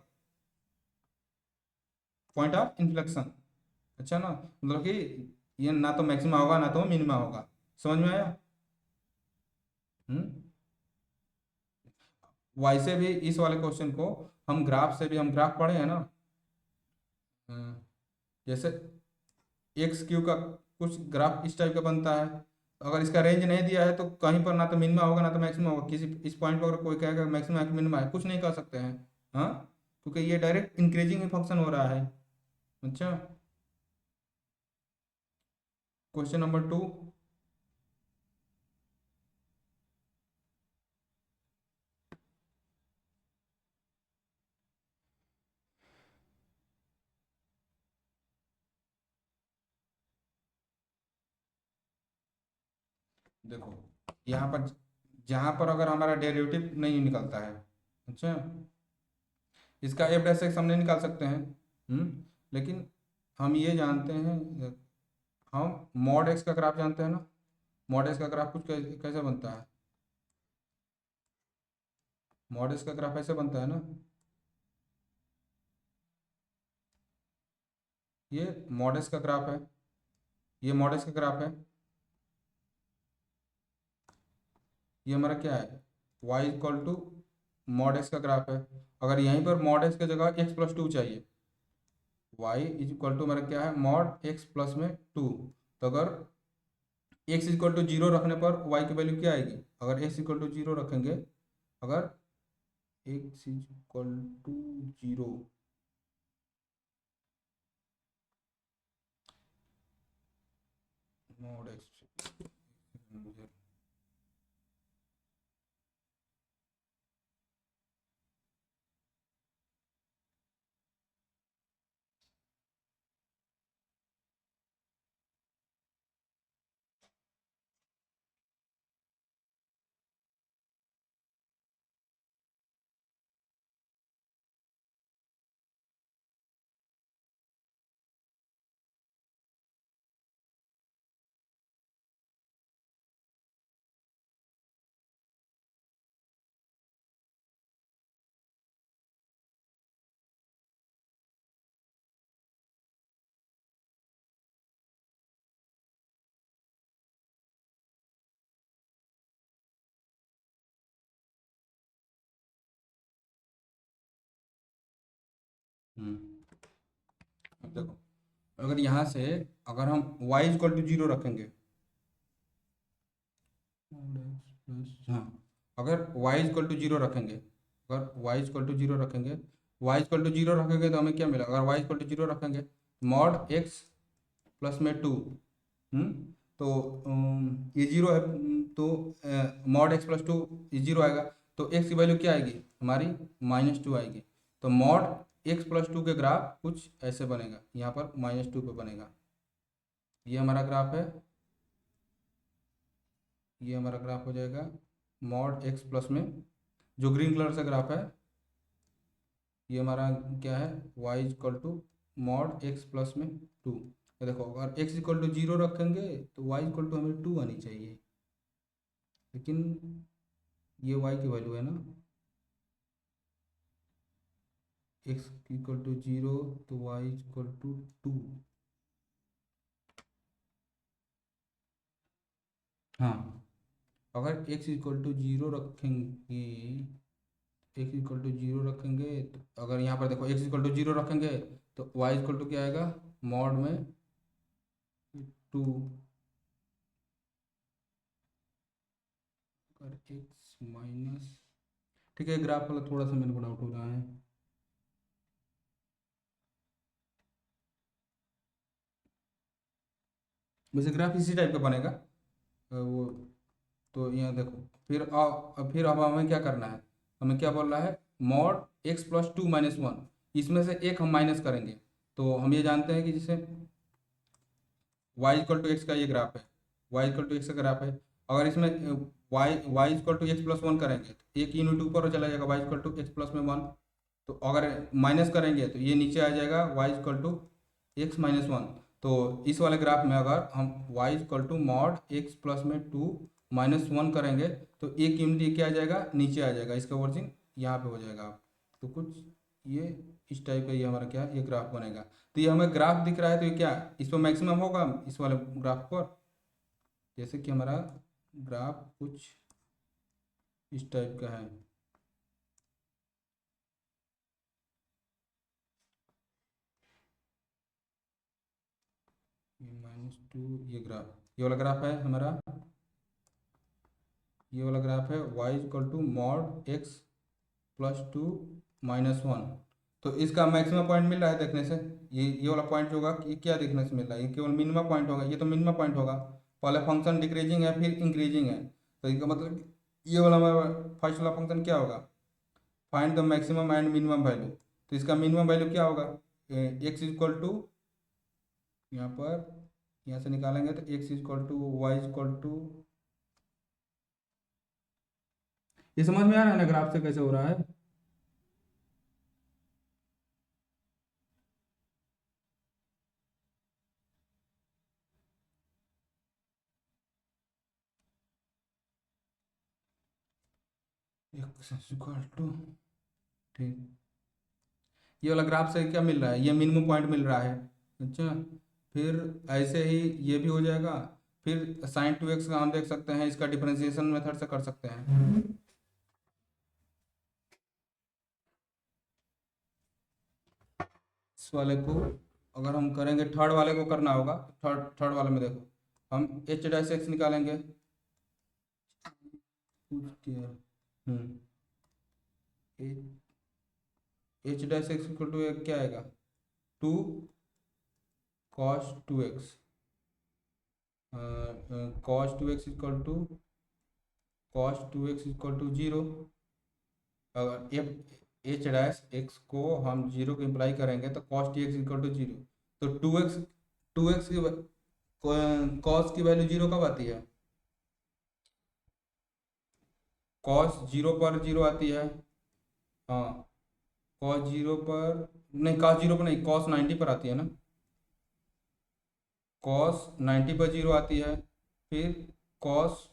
Speaker 1: पॉइंट ऑफ इन्फ्लेक्शन। अच्छा ना, मतलब कि ये ना तो मैक्सिमा होगा ना तो मिनिमा होगा। समझ में आया। हम्म वैसे भी इस वाले क्वेश्चन को हम ग्राफ से भी, हम ग्राफ पढ़े हैं ना। हम्म, जैसे एक्स क्यू का कुछ ग्राफ इस टाइप का बनता है। तो अगर इसका रेंज नहीं दिया है तो कहीं पर ना तो मिनिमा होगा ना तो मैक्सिमा होगा। किसी इस पॉइंट पर अगर कोई कहेगा मैक्सिमा है कि मिनिमा है, कुछ नहीं कर सकते हैं। हाँ, क्योंकि ये डायरेक्ट इंक्रीजिंग फंक्शन हो रहा है। अच्छा, क्वेश्चन नंबर 2। देखो, यहाँ पर जहाँ पर अगर हमारा डेरिवेटिव नहीं निकलता है, अच्छा, इसका एफ डैश एक्स हम नहीं निकाल सकते हैं। लेकिन हम ये जानते हैं, हम मॉड एक्स का ग्राफ जानते हैं ना। मॉड एक्स का ग्राफ कुछ कैसे बनता है, मॉड का ग्राफ ऐसे बनता है ना, ये मॉड का ग्राफ है, ये मॉड का ग्राफ है, ये हमारा क्या है, y equal to mod x का ग्राफ है। अगर यहीं पर मॉड एक्स की जगह x प्लस टू चाहिए, y इज इक्वल टू हमारा क्या है, मॉड एक्स प्लस में टू। तो अगर x इक्वल टू जीरो रखने पर y की वैल्यू क्या आएगी, अगर x इक्वल टू जीरो रखेंगे, अगर x is equal to zero, mod x, अब देखो, अगर यहाँ से अगर हम y इक्वल टू जीरो रखेंगे, हाँ, अगर y इक्वल टू जीरो रखेंगे, अगर y इक्वल टू जीरो रखेंगे, y इक्वल टू जीरो रखेंगे तो हमें क्या मिला, अगर y इक्वल टू जीरो रखेंगे, मॉड x प्लस में टू, तो ये जीरो है, तो मॉड एक्स प्लस टू ये जीरो आएगा, तो x की वैल्यू क्या आएगी हमारी, माइनस टू आएगी। तो मॉड एक्स प्लस टू के ग्राफ कुछ ऐसे बनेगा, यहाँ पर माइनस टू पे बनेगा, ये हमारा ग्राफ है, ये हमारा ग्राफ हो जाएगा मॉड एक्स प्लस में, जो ग्रीन कलर से ग्राफ है, ये हमारा क्या है, y equal to mod x plus में टू। तो देखो, अगर एक्स इक्वल टू जीरो रखेंगे तो वाई इक्वल टू हमें टू आनी चाहिए, लेकिन ये वाई की वैल्यू है ना, एक्स इक्वल टू जीरो तो वाई इक्वल टू टू। हाँ, अगर एक्स इक्वल टू जीरो रखेंगे, एक्स इक्वल टू जीरो रखेंगे तो अगर यहाँ पर देखो एक्स इक्वल टू जीरो रखेंगे तो वाई इक्वल टू क्या आएगा, मॉड में टू, अगर एक्स माइनस, ठीक है, ग्राफ वाला थोड़ा सा मेरे को डाउट हो रहा है। वैसे ग्राफ इसी टाइप का बनेगा, वो, तो यहाँ देखो, फिर अब हमें क्या करना है, हमें क्या बोल रहा है, mod x plus two minus one, इसमें से एक हम माइनस करेंगे। तो हम ये जानते हैं कि जैसे वाई इक्वल टू एक्स का ये ग्राफ है, वाई इक्वल टू एक्स का ग्राफ है, अगर इसमें y equal to x plus one करेंगे तो एक यूनिट ऊपर चला जाएगा, y equal to x plus में वन। तो अगर माइनस करेंगे तो ये नीचे आ जाएगा y equal to x minus one. तो इस वाले ग्राफ में अगर हम y equal to mod x plus में टू माइनस वन करेंगे तो एक यूनिट ये क्या आ जाएगा, नीचे आ जाएगा, इसका वर्जिन यहाँ पे हो जाएगा। तो कुछ ये इस टाइप का ये हमारा क्या ये ग्राफ बनेगा। तो ये हमें ग्राफ दिख रहा है, तो ये क्या, इस पर मैक्सिमम होगा इस वाले ग्राफ पर, जैसे कि हमारा ग्राफ कुछ इस टाइप का है। ये माइनस टू, ये ग्राफ, ये वाला ग्राफ है हमारा, ये वाला ग्राफ है y equal to mod x plus two minus one. तो इसका मैक्सिमम पॉइंट मिल रहा है देखने से, ये वाला पॉइंट जो होगा ये क्या देखने से मिल रहा है, ये केवल मिनिमम पॉइंट होगा, ये तो मिनिमम पॉइंट होगा, पहले फंक्शन डिक्रीजिंग है फिर इंक्रीजिंग है। तो इसका मतलब ये वाला हमारा फर्स्ट वाला फंक्शन क्या होगा, find the maximum and minimum value. तो इसका मिनिमम वैल्यू क्या होगा, एक्स इक्वल टू, यहाँ पर यहाँ से निकालेंगे तो x equal to y equal to, ये समझ में आ रहा है ना ग्राफ से कैसे हो रहा है। एक एक्स इक्वल टू, ठीक, ये वाला ग्राफ से क्या मिल रहा है, ये मिनिमम पॉइंट मिल रहा है। अच्छा, फिर ऐसे ही ये भी हो जाएगा। फिर साइन टू एक्स का हम देख सकते हैं, इसका डिफरेंशिएशन मेथड से कर सकते हैं। इस वाले को अगर हम करेंगे, थर्ड वाले को करना होगा, थर्ड थर्ड वाले में देखो, हम एच डैश एक्स निकालेंगे। Hmm h dash x equal to क्या आएगा, two cos two x, cos two x equal to, cos two x equal to zero. अगर एफ एच डैश एक्स को हम जीरो को इम्प्लाई करेंगे तो cos t x equal to zero. तो टू एक्स की कॉस की वैल्यू जीरो कब आती है, कॉस जीरो पर जीरो आती है। हाँ, कॉस जीरो पर नहीं, कॉस जीरो पर नहीं, कॉस 90 पर आती है ना, कॉस 90 पर जीरो आती है। फिर कॉस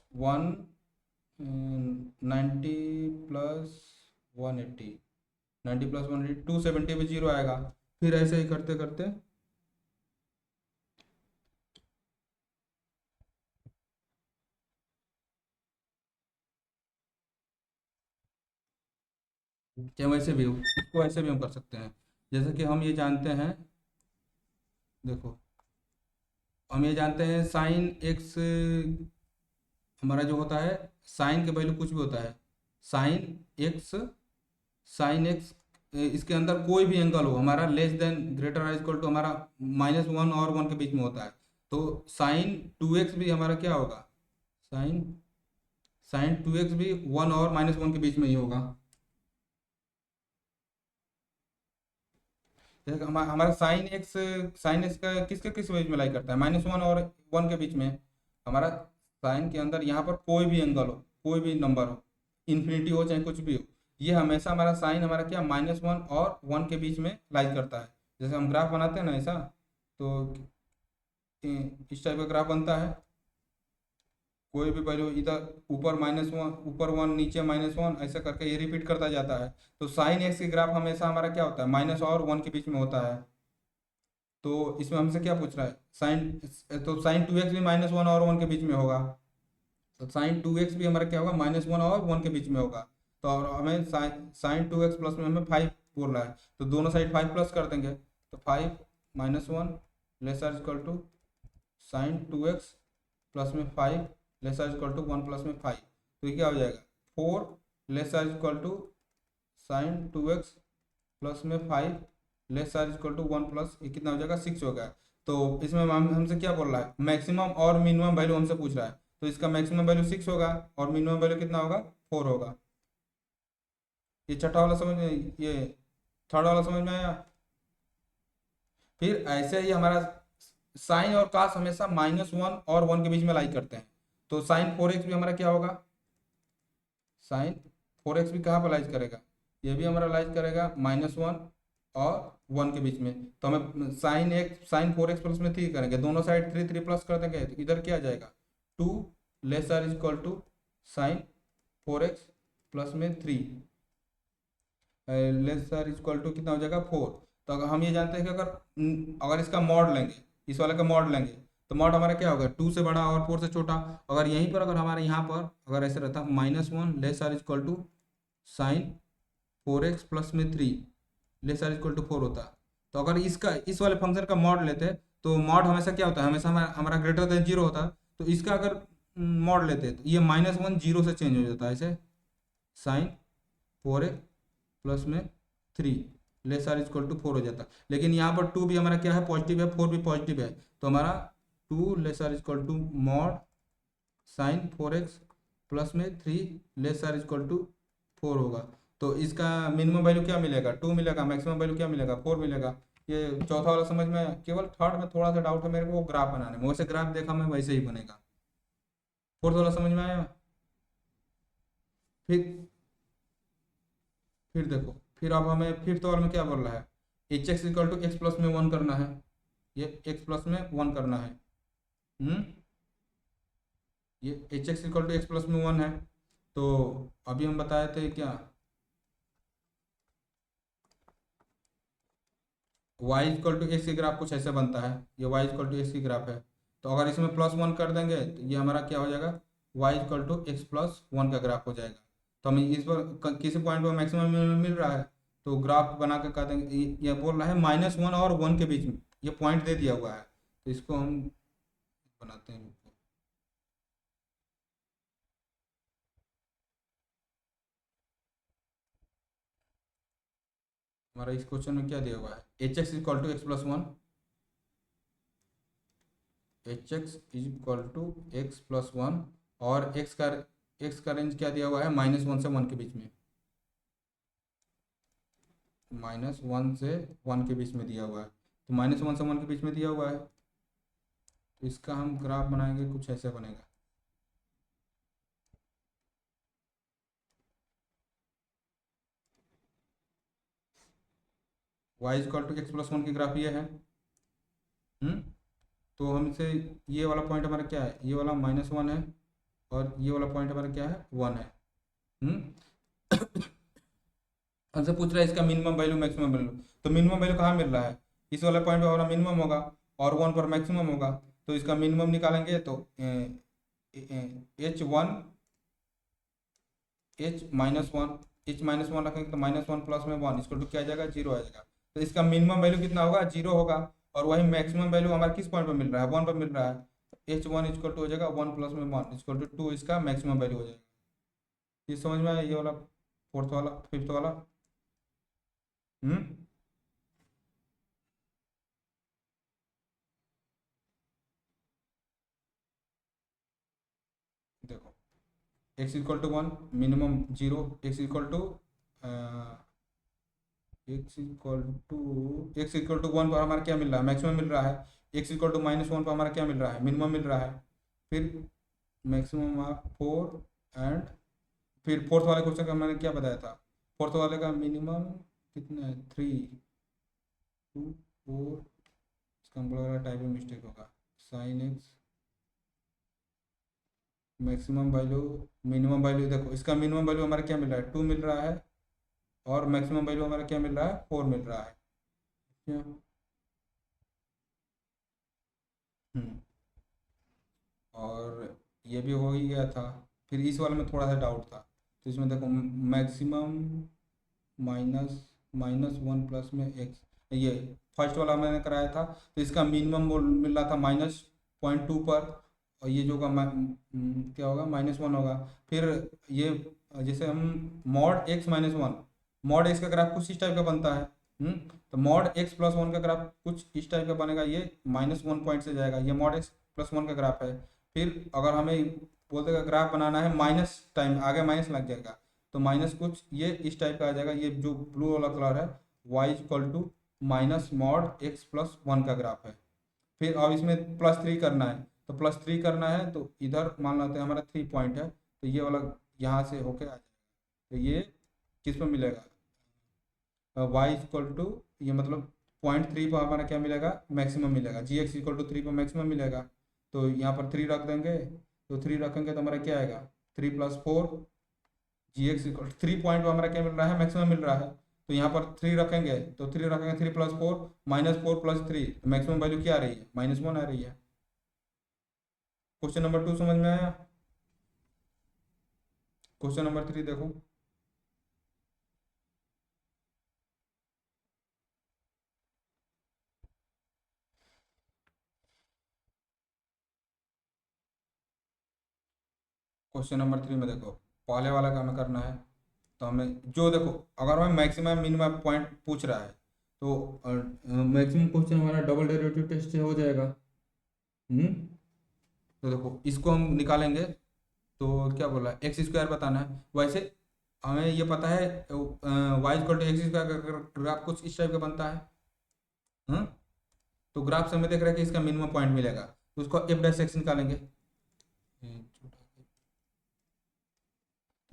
Speaker 1: 90 प्लस 180, 90 प्लस 180 270 पे जीरो आएगा। फिर ऐसे ही करते करते चाहे वैसे भी हो, इसको ऐसे भी हम कर सकते हैं। जैसे कि हम ये जानते हैं, देखो, हम ये जानते हैं साइन एक्स हमारा जो होता है, साइन के वैल्यू कुछ भी होता है, साइन एक्स, साइन एक्स इसके अंदर कोई भी एंगल हो हमारा less than greater equal to हमारा -1 और 1 के बीच में होता है। तो साइन टू एक्स भी हमारा क्या होगा, साइन साइन टू एक्स भी 1 और -1 के बीच में ही होगा। हमारा साइन एक्स का किसके किस बीच में लाई करता है, -1 और 1 के बीच में। हमारा साइन के अंदर यहाँ पर कोई भी एंगल हो, कोई भी नंबर हो, इन्फिनिटी हो चाहे कुछ भी हो, ये हमेशा हमारा साइन हमारा क्या -1 और 1 के बीच में लाई करता है। जैसे हम ग्राफ बनाते हैं ना ऐसा, तो इस टाइप का ग्राफ बनता है, कोई भी वैल्यू इधर ऊपर -1, ऊपर 1, नीचे -1, ऐसा करके ये रिपीट करता जाता है। तो साइन एक्स की ग्राफ हमेशा हमारा क्या होता है, माइनस और 1 के बीच में होता है। तो इसमें हमसे क्या पूछ रहा है, साइन, तो साइन टू एक्स भी -1 और 1 के बीच में होगा। तो साइन टू एक्स भी हमारा क्या होगा, -1 और 1 के बीच में होगा। तो और हमें साइन टू एक्स प्लस में हमें 5 बोल रहा है, तो दोनों साइड 5 प्लस कर देंगे। तो 5 -1 lesser equal to sine two x plus में 5 लेसर इक्वल टू 1 प्लस में 5। तो ये क्या हो जाएगा, 4 lesser equal to sine two x plus में 5 less or equal to 1 plus, ये कितना हो जाएगा, 6 हो गया। तो इसमें हमसे क्या बोल रहा है, मैक्सिमम और मिनिमम वैल्यू हमसे पूछ रहा है। तो इसका मैक्सिमम वैल्यू 6 होगा और मिनिमम वैल्यू कितना होगा, 4 होगा। ये छठा वाला समझ में, ये थर्ड वाला समझ में आया। फिर ऐसे ही हमारा साइन और कास हमेशा -1 और 1 के बीच में लाई करते हैं। तो साइन 4x भी हमारा क्या होगा, साइन 4x भी कहाँ पर लाइज करेगा, ये भी हमारा लाइज करेगा -1 और 1 के बीच में। तो हमें साइन 4x प्लस में 3 करेंगे, दोनों साइड 3 प्लस कर देंगे, तो इधर क्या आ जाएगा, 2 less or equal to sine 4x plus में 3 लेस आर इक्वल टू कितना हो जाएगा, 4। तो अगर हम ये जानते हैं कि अगर अगर इसका मॉड लेंगे, इस वाले का मॉड लेंगे, तो मॉड हमारा क्या होगा, 2 से बड़ा और 4 से छोटा। अगर यहीं पर, अगर हमारे यहाँ पर अगर ऐसे रहता -1 less or equal to sine 4x plus में 3 लेस आर इक्वल टू 4 होता। तो अगर इसका, इस वाले फंक्शन का मॉड लेते, तो मॉड हमेशा क्या होता है, हमेशा हमारा ग्रेटर देन जीरो होता। तो इसका अगर मॉड लेते तो ये -1 जीरो से चेंज हो जाता है, ऐसे साइन 4x प्लस में 3 लेस आर इक्वल टू 4 हो जाता। लेकिन यहाँ पर 2 भी हमारा क्या है, पॉजिटिव है, 4 भी पॉजिटिव है। तो हमारा 2 less or equal to mod sine 4x plus में 3 लेस आर इक्वल टू 4 होगा। तो इसका मिनिमम वैल्यू क्या मिलेगा, 2 मिलेगा, मैक्सिमम वैल्यू क्या मिलेगा, 4 मिलेगा। ये चौथा वाला समझ में, केवल थर्ड में थोड़ा सा डाउट है मेरे को, ग्राफ बनाने में, वैसे ग्राफ देखा मैं वैसे ही बनेगा। फोर्थ वाला समझ में आया। फिर फिर देखो, फिर अब हमें फिफ्थ वाले में क्या बोल रहा है, h x equal to x plus में 1 करना है, ये एक्स प्लस में 1 करना है। ये h x equal to x plus में 1 है। तो अभी हम बताए थे क्या, वाई इक्वल टू एक्स की ग्राफ कुछ ऐसे बनता है, ये वाई इक्वल टू एक्स की ग्राफ है। तो अगर इसमें +1 कर देंगे तो ये हमारा क्या हो जाएगा, वाई इक्वल टू x+1 का ग्राफ हो जाएगा। तो हमें इस पर किसी पॉइंट पर मैक्सिमम मिल रहा है, तो ग्राफ बना के कह देंगे, ये बोल रहा है -1 और 1 के बीच में, ये पॉइंट दे दिया हुआ है, तो इसको हम बनाते हैं। हमारा इस क्वेश्चन में क्या दिया हुआ है, h x equal to x+1, h x is equal to x+1, और एक्स का रेंज क्या दिया हुआ है, -1 से 1 के बीच में, -1 से 1 के बीच में दिया हुआ है। तो -1 से 1 के बीच में दिया हुआ है, तो इसका हम ग्राफ बनाएंगे, कुछ ऐसे बनेगा। y इक्वल टू x+1 की ग्राफ ये है। हम्म तो हमसे ये वाला पॉइंट हमारा क्या है, ये वाला -1 है, और ये वाला पॉइंट हमारा क्या है, 1 है। हम्म हमसे पूछ रहा है इसका मिनिमम वैल्यू मैक्सिमम वैल्यू, तो मिनिमम वैल्यू कहाँ मिल रहा है, इस वाले पॉइंट पे हमारा मिनिमम होगा, और 1 पर मैक्सिमम होगा। तो इसका मिनिमम निकालेंगे तो h1, h-1 रखेंगे तो -1 प्लस में 1 इसको टू क्या आ जाएगा, 0 आ जाएगा। तो इसका मिनिमम वैल्यू कितना होगा, 0 होगा, और वही मैक्सिमम वैल्यू हमारा किस पॉइंट पर मिल रहा है, 1 पर मिल रहा है। h1 इक्वल टू हो जाएगा 1 प्लस में 1 इक्वल टू 2, इसका मैक्सिमम वैल्यू हो जाएगा। ये समझ में आया, ये वाला फोर्थ वाला, फिफ्थ वाला। हम्म देखो, x=1, मिनिमम 0, x=1 पर हमारा क्या मिल रहा है, मैक्सिमम मिल रहा है। x=-1 पर हमारा क्या मिल रहा है, मिनिमम मिल रहा है। फिर मैक्सिमम ऑफ 4, एंड फिर फोर्थ वाले क्वेश्चन का मैंने क्या बताया था, फोर्थ वाले का मिनिमम कितना है, 3, 2, 4, इसका हमको लग रहा है टाइपिंग मिस्टेक होगा, sin x maximum value, minimum value देखो, इसका मिनिमम वैल्यू हमारा क्या मिल रहा है, 2 मिल रहा है, और मैक्सिमम वैल्यू हमारा क्या मिल रहा है, 4 मिल रहा है। क्या? हम्म और ये भी हो ही गया था। फिर इस वाले में थोड़ा सा डाउट था, तो इसमें देखो, मैक्सिमम -1 प्लस में एक्स, ये फर्स्ट वाला मैंने कराया था, तो इसका मिनिमम मिल रहा था -0.2 पर, और ये जो होगा क्या होगा, -1 होगा। फिर ये जैसे हम mod x-1, mod x का ग्राफ कुछ इस टाइप का बनता है। तो mod x+1 का ग्राफ कुछ इस टाइप का बनेगा, ये -1 पॉइंट से जाएगा, ये mod x+1 का ग्राफ है। फिर अगर हमें बोलते का ग्राफ बनाना है, माइनस टाइम आगे माइनस लग जाएगा, तो माइनस कुछ ये इस टाइप का आ जाएगा, ये जो ब्लू वाला कलर है, y= -mod x+1 का ग्राफ है। फिर अब इसमें +3 करना है, तो +3 करना है, तो इधर मान लेते हैं हमारा 3 पॉइंट है, तो ये वाला यहाँ से होके आ जाएगा, तो ये किस पर मिलेगा, y= ये मतलब .3 पर हमारा क्या मिलेगा, मैक्सिमम मिलेगा, gx=3 पर मैक्सिमम मिलेगा। तो यहाँ पर 3 रख देंगे, तो 3 रखेंगे तो हमारा क्या आएगा, 3 + 4, gx=3 पॉइंट पर हमारा क्या मिल रहा है, मैक्सिमम मिल रहा है। तो यहाँ पर 3 रखेंगे, तो 3 रखेंगे, 3 + 4, -4 + 3, मैक्सिमम वैल्यू क्या आ रही है, -1 आ रही है। क्वेश्चन नंबर 2 समझ में आया। क्वेश्चन नंबर 3 देखो, क्वेश्चन नंबर 3 में देखो, पहले वाला का हमें करना है। तो हमें जो देखो, अगर हमें मैक्सिमम मिनिमम पॉइंट पूछ रहा है, तो मैक्सिमम क्वेश्चन हमारा डबल डेरिवेटिव टेस्ट से हो जाएगा। हम्म तो देखो, इसको हम निकालेंगे, तो क्या बोला, x² बताना है। वैसे हमें ये पता है, y=x² का ग्राफ कुछ इस टाइप का बनता है। हम्म तो ग्राफ से हमें देख रहा है कि इसका मिनिमम पॉइंट मिलेगा, तो उसको f'(x) निकालेंगे।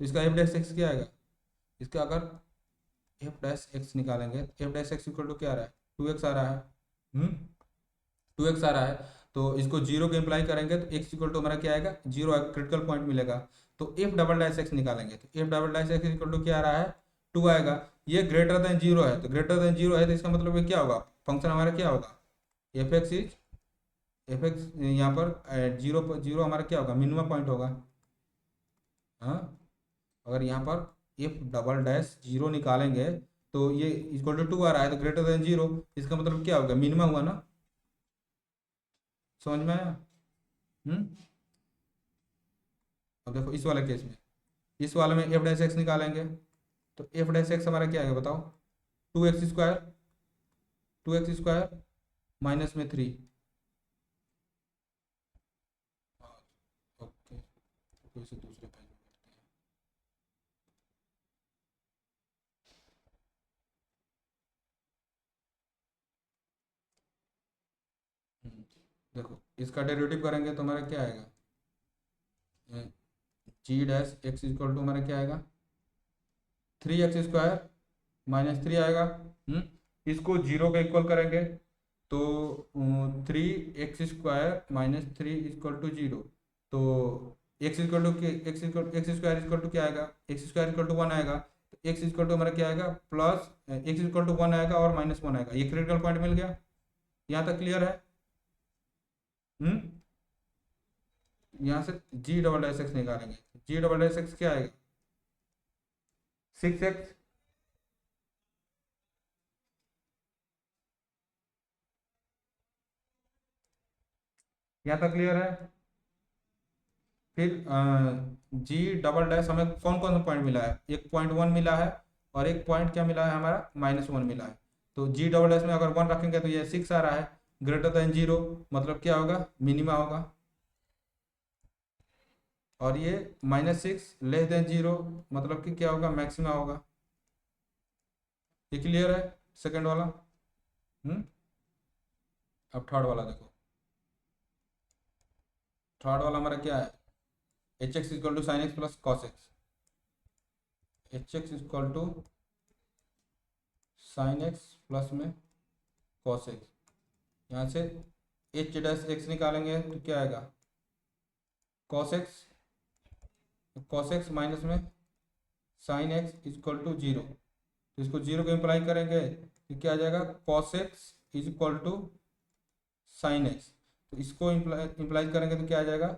Speaker 1: तो इसका f'(x) क्या आएगा, इसका अगर f'(x) निकालेंगे, f'(x) इक्वल टू क्या आ रहा है, 2x आ रहा है। हम्म 2x आ रहा है, तो इसको 0 के इम्प्लाई करेंगे, तो x इक्वल टू हमारा क्या आएगा, 0 क्रिटिकल पॉइंट मिलेगा। तो एफ डबल डैश एक्स निकालेंगे, तो f double dash x equal to क्या आ रहा है, 2 आएगा। ये ग्रेटर देन जीरो है, तो ग्रेटर देन जीरो है तो इसका मतलब ये क्या होगा, फंक्शन हमारा क्या होगा, F x is F x, यहाँ पर जीरो पर जीरो हमारा क्या होगा, मिनिमम पॉइंट होगा। हाँ, अगर यहाँ पर एफ डबल डैश जीरो निकालेंगे तो ये इक्वल टू 2 आ रहा है, तो ग्रेटर देन जीरो, इसका मतलब क्या होगा, मिनिमम हुआ ना, समझ में आया। हम्म। अब देखो इस वाले केस में, इस वाले में एफ डैश एक्स निकालेंगे, तो एफ डैश एक्स हमारा क्या आएगा बताओ, 2x square, 2x square minus में 3। ओके, तो इसे दूसरे पेज में करते हैं। देखो इसका डेरिवेटिव करेंगे तो हमारा क्या आएगा, जी डैश एक्स इक्वल टू हमारा क्या आएगा, 3x स्क्वायर माइनस 3 आएगा। इसको जीरो का इक्वल करेंगे तो 3x square minus 3 equal to zero, तो x equal to x square equal to क्या आएगा, एक्स स्क्वायर इक्वल टू 1 आएगा, तो एक्स इक्वल टू हमारा क्या आएगा, प्लस एक्स इक्वल टू 1 आएगा और माइनस 1 आएगा। ये क्रिटिकल पॉइंट मिल गया, यहाँ तक क्लियर है। हम्म। यहाँ से जी डबल डैश एक्स निकालेंगे, जी डबल डैश एक्स क्या आएगा, 6x। यहाँ तक क्लियर है। फिर जी डबल डैश हमें कौन कौन सा पॉइंट मिला है, एक पॉइंट वन मिला है और एक पॉइंट क्या मिला है हमारा, -1 मिला है। तो जी डबल डैश में अगर 1 रखेंगे तो ये 6 आ रहा है, ग्रेटर देन जीरो मतलब क्या होगा, मिनिमा होगा। और ये -6 लेस देन जीरो मतलब कि क्या होगा, मैक्सिमा होगा। ये क्लियर है सेकंड वाला। हम्म। अब थर्ड वाला देखो, थर्ड वाला हमारा क्या है, h x equal to sine x plus cos x, h x equal to sine x plus में कॉस एक्स। यहाँ से एच डैश एक्स निकालेंगे तो क्या आएगा, कॉस एक्स माइनस में sine x equal to zero, तो इसको जीरो को इम्प्लाई करेंगे तो क्या आ जाएगा, cos x is equal to sine x, तो इसको इम्प्लाई करेंगे तो क्या आ जाएगा,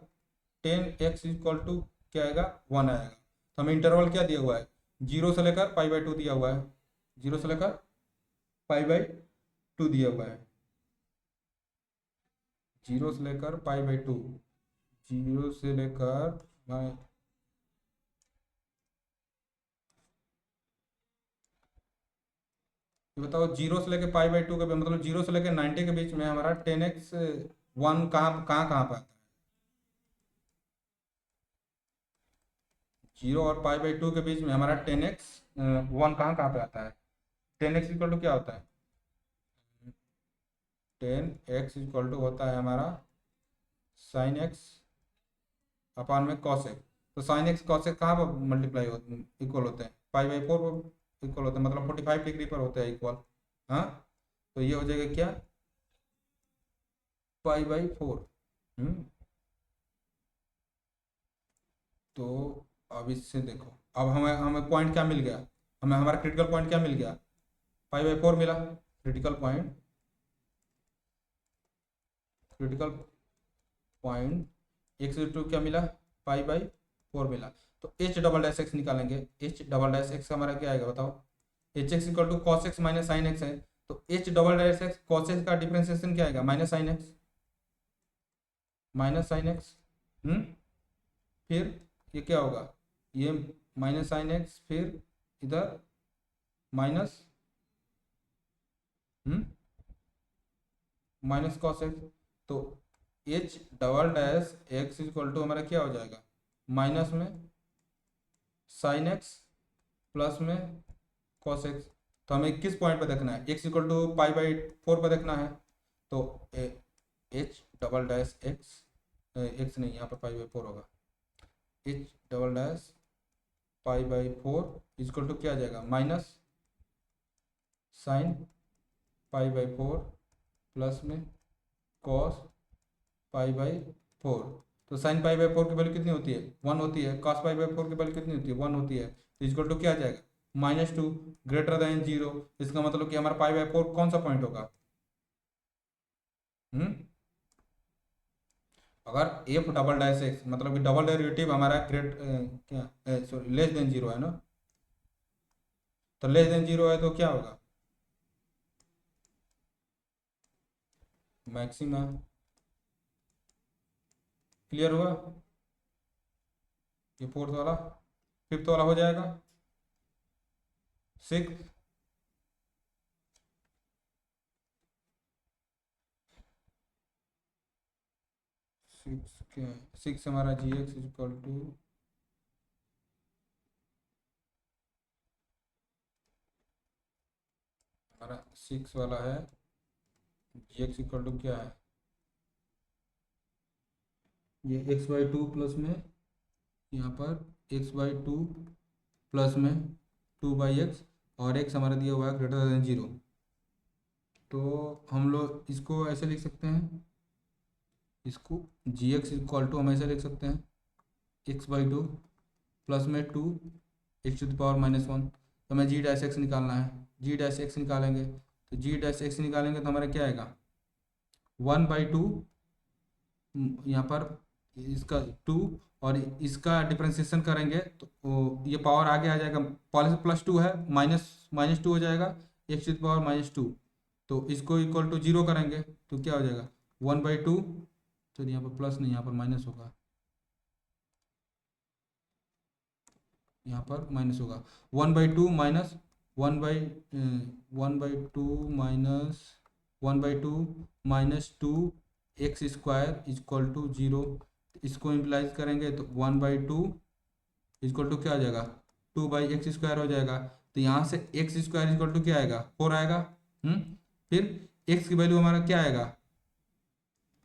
Speaker 1: 10x इक्वल टू क्या आएगा, 1 आएगा। तो हमें इंटरवल क्या दिया हुआ है, जीरो से लेकर π/2 दिया हुआ है, जीरो से लेकर π/2 दिया हुआ है, जीरो से लेकर π/2, जीरो से लेकर ये बताओ, जीरो से लेकर π/2 के मतलब जीरो से लेकर 90 के बीच में हमारा 10x 1 कहाँ कहाँ कहाँ पर आता है, जीरो और π/2 के बीच में हमारा 10x 1 कहाँ कहाँ पे आता है, 10x इक्वल टू क्या होता है, 10x इक्वल टू होता है हमारा साइन एक्स अपान में कॉस एक्स। तो साइन एक्स कॉस एक्स कहाँ पर मल्टीप्लाई होते इक्वल होते हैं, π/4 इक्वल होते हैं, मतलब 45 डिग्री पर होते हैं इक्वल। हाँ, तो ये हो जाएगा क्या, π/4। हम्म। तो अब इससे देखो, अब हमें हमें पॉइंट क्या मिल गया, हमें हमारा क्रिटिकल पॉइंट क्या मिल गया, π/4 मिला critical point, critical point x to क्या मिला, π/4 मिला। तो एच डबल डैश एक्स निकालेंगे, एच डबल डैश एक्स हमारा क्या आएगा बताओ, h x equal to cos x minus sine x है, तो h double dash x cos x का डिफ्रेंसिएशन क्या आएगा, minus sine x, minus sine x. फिर ये क्या होगा, ये माइनस साइन एक्स, फिर इधर माइनस माइनस कॉस एक्स, तो h double dash x equal to हमारा क्या हो जाएगा, माइनस में साइन एक्स प्लस में कॉस एक्स। तो हमें किस पॉइंट पर देखना है, एक्स इक्वल टू π/4 पर देखना है, तो h double dash x, x नहीं यहाँ पर π/4 होगा, h double dash π/4 equal to क्या आ जाएगा, माइनस साइन π/4 प्लस में कॉस π/4। तो साइन पाई बाई 4 की वैल्यू कितनी होती है, 1 होती है। कॉस पाई बाई 4 की वैल्यू कितनी होती है, 1 होती है। तो इक्वल टू क्या आ जाएगा, -2 ग्रेटर देन 0। इसका मतलब कि हमारा पाई बाई 4 कौन सा पॉइंट होगा। हम्म अगर एफ डबल डैश एक्स मतलब कि डबल डेरिवेटिव हमारा क्या सॉरी लेस देन 0 है ना, तो लेस देन 0 है तो क्या होगा, मैक्सिमा। क्लियर हुआ, ये फोर्थ वाला। फिफ्थ वाला हो जाएगा 6। 6 क्या है, 6 हमारा जी एक्स इक्वल टू, हमारा 6 वाला है जी एक्स इक्वल टू क्या है, ये x/2 प्लस में, यहाँ पर x/2 प्लस में 2/x, और x हमारा दिया हुआ है ग्रेटर देन 0। तो हम लोग इसको ऐसे लिख सकते हैं, इसको जी एक्स इक्वल टू हम ऐसे लिख सकते हैं, x/2 प्लस में 2 x⁻⁻1। तो हमें जी डैश एक्स निकालना है, जी डैश एक्स निकालेंगे तो जी डैश एक्स निकालेंगे तो हमारा क्या आएगा, 1/2, यहाँ पर इसका 2, और इसका डिफ्रेंसिएशन करेंगे तो ये पावर आगे आ जाएगा, +2 है, -2 हो जाएगा, x⁻⁻2। तो इसको इक्वल टू 0 करेंगे तो क्या हो जाएगा, 1/2। तो यहाँ पर प्लस नहीं, यहाँ पर माइनस होगा, यहाँ पर माइनस होगा। 1/2 माइनस 1/2 इक्वल टू 0। इसको इम्प्लाइज करेंगे तो 1/2 इक्वल टू क्या हो जाएगा, 2/x² हो जाएगा। तो यहाँ से x² इक्वल टू क्या आएगा, 4 आएगा। फिर x की वैल्यू हमारा क्या आएगा,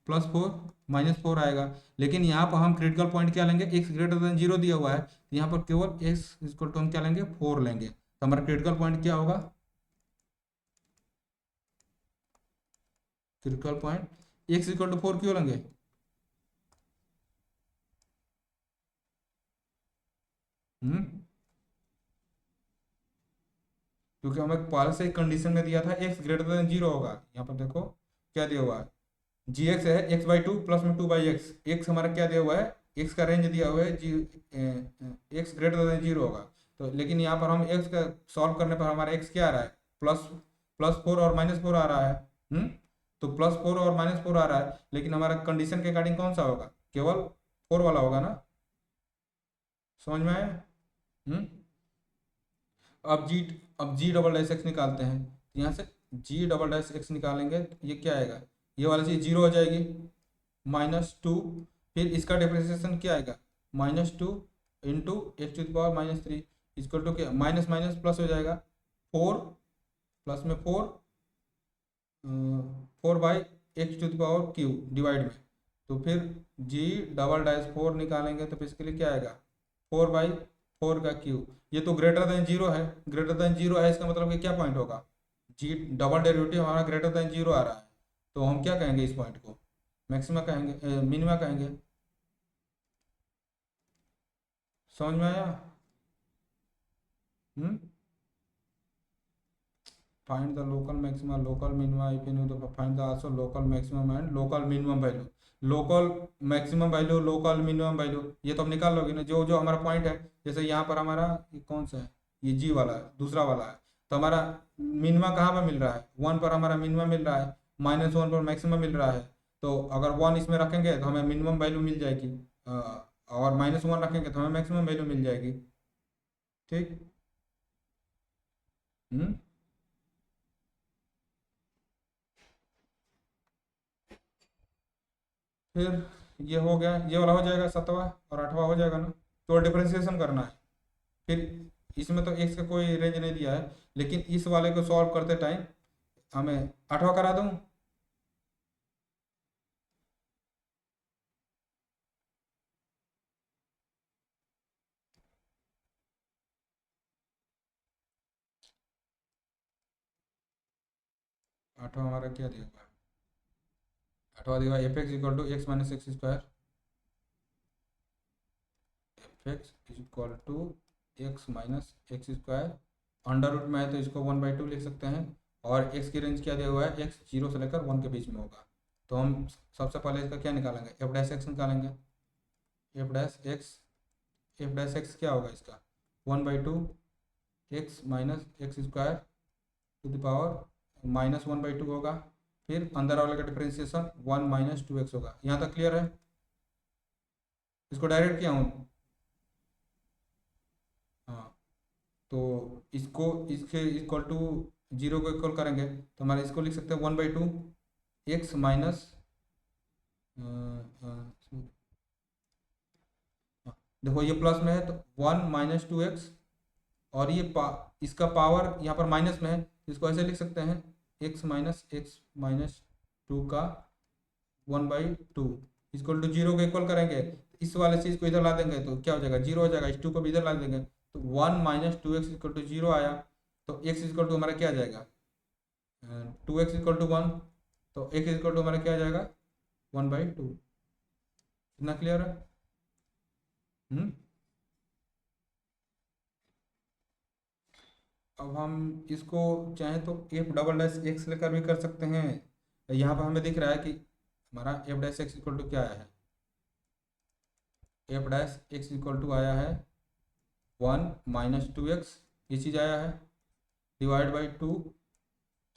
Speaker 1: +4 -4 आएगा। लेकिन यहाँ पर हम क्रिटिकल पॉइंट क्या लेंगे, x ग्रेटर देन 0 दिया हुआ है, तो यहाँ पर केवल x इक्वल टू हम क्या लेंगे, 4 लेंगे। तो हमारा क्रिटिकल पॉइंट क्या होगा, critical point x equal to 4 क्यों लेंगे, हम्म क्योंकि हमें पहले से कंडीशन में दिया था x ग्रेटर देन 0 होगा। यहाँ पर देखो क्या दिया हुआ है, जी एक्स है x/2 प्लस में 2/x। एक्स हमारा क्या दिया हुआ है, एक्स का रेंज दिया हुआ है जी, एक्स ग्रेटर देन 0 होगा। तो लेकिन यहाँ पर हम एक्स का सॉल्व करने पर हमारा एक्स क्या आ रहा है, प्लस +4 और -4 आ रहा है। हम्म तो +4 और -4 आ रहा है, लेकिन हमारा कंडीशन के अकॉर्डिंग कौन सा होगा, केवल 4 वाला होगा ना। समझ में आया। हम्म अब जी अब जी डबल डैश एक्स निकालते हैं। यहाँ से जी डबल डैश एक्स निकालेंगे तो ये क्या आएगा, ये वाली चीज़ 0 हो जाएगी, -2। फिर इसका डिफ्रेंसिएशन क्या आएगा, -2 इंटू x⁻³ इक्वल टू क्या, माइनस माइनस प्लस हो जाएगा, 4 प्लस में 4, 4/x³ डिवाइड में। तो फिर जी डबल डैश 4 निकालेंगे तो बेसिकली क्या आएगा, 4/4 ये तो ग्रेटर देन 0 है, ग्रेटर देन 0 है, इसका मतलब कि क्या पॉइंट होगा, जी डबल डेरिवेटिव हमारा ग्रेटर देन 0 आ रहा है। तो हम क्या कहेंगे इस पॉइंट को, मैक्सिमा कहेंगे, मिनिमा कहेंगे। समझ में आया। Hmm find the local maxima local minima if you know the find the also local maximum and local minimum value. Local maximum value, local minimum value, ये तो हम निकाल लोगे ना, जो जो हमारा पॉइंट है। जैसे यहाँ पर हमारा ये कौन सा है, ये जी वाला है, दूसरा वाला है। तो हमारा मिनिमा कहाँ पर मिल रहा है, 1 पर हमारा मिनिमम मिल रहा है, -1 पर मैक्सिमम मिल रहा है। तो अगर 1 इसमें रखेंगे तो हमें मिनिमम वैल्यू मिल जाएगी, और -1 रखेंगे तो हमें मैक्सिमम वैल्यू मिल जाएगी। ठीक। हम्म फिर ये हो गया, ये वाला हो जाएगा 7वां, और 8वां हो जाएगा ना। तो डिफरेंशिएशन करना है। फिर इसमें तो एक्स का कोई रेंज नहीं दिया है, लेकिन इस वाले को सॉल्व करते टाइम हमें 8वां करा दूं। 8वां हमारा क्या दिया हुआ है, 8वां दिया हुआ f x equal to x - x²। X is equal to x minus x square, under root में है तो इसको 1/2 लिख सकते हैं, और एक्स की रेंज क्या दिया हुआ है, एक्स 0 से लेकर 1 के बीच में होगा। तो हम सबसे पहले इसका क्या निकालेंगे, एफ डैश एक्स निकालेंगे। एफ डैश एक्स क्या होगा इसका, 1/2 x minus x square to the power minus 1/2 होगा, फिर अंदर वाले का डिफ्रेंसिएशन 1 माइनस 2x होगा। यहाँ तक क्लियर है? इसको डायरेक्ट किया हूँ। हाँ, तो इसको इसके इक्वल टू 0 को इक्वल करेंगे तो हमारे इसको लिख सकते हैं 1/2 एक्स माइनस, देखो ये प्लस में है तो 1 माइनस 2x, और ये इसका पावर यहाँ पर माइनस में है तो इसको ऐसे लिख सकते हैं x माइनस 2 का 1/2 इक्वल टू 0 को इक्वल करेंगे, इस वाले चीज़ को इधर ला देंगे तो क्या हो जाएगा, 0 हो जाएगा। इस 2 को भी इधर ला देंगे तो 1 माइनस 2x इक्वल टू 0 आया, तो x इक्वल टू हमारा क्या आ जाएगा, 2x इक्वल टू 1, तो x इक्वल टू हमारा क्या आ जाएगा, 1/2। इतना क्लियर है? अब हम इसको चाहें तो एफ डबल डैश एक्स लेकर भी कर सकते हैं। यहाँ पर हमें दिख रहा है कि हमारा f dash x equal to क्या आया है, f dash x equal to आया है 1 माइनस 2x, ये चीज़ आया है, डिवाइड बाई 2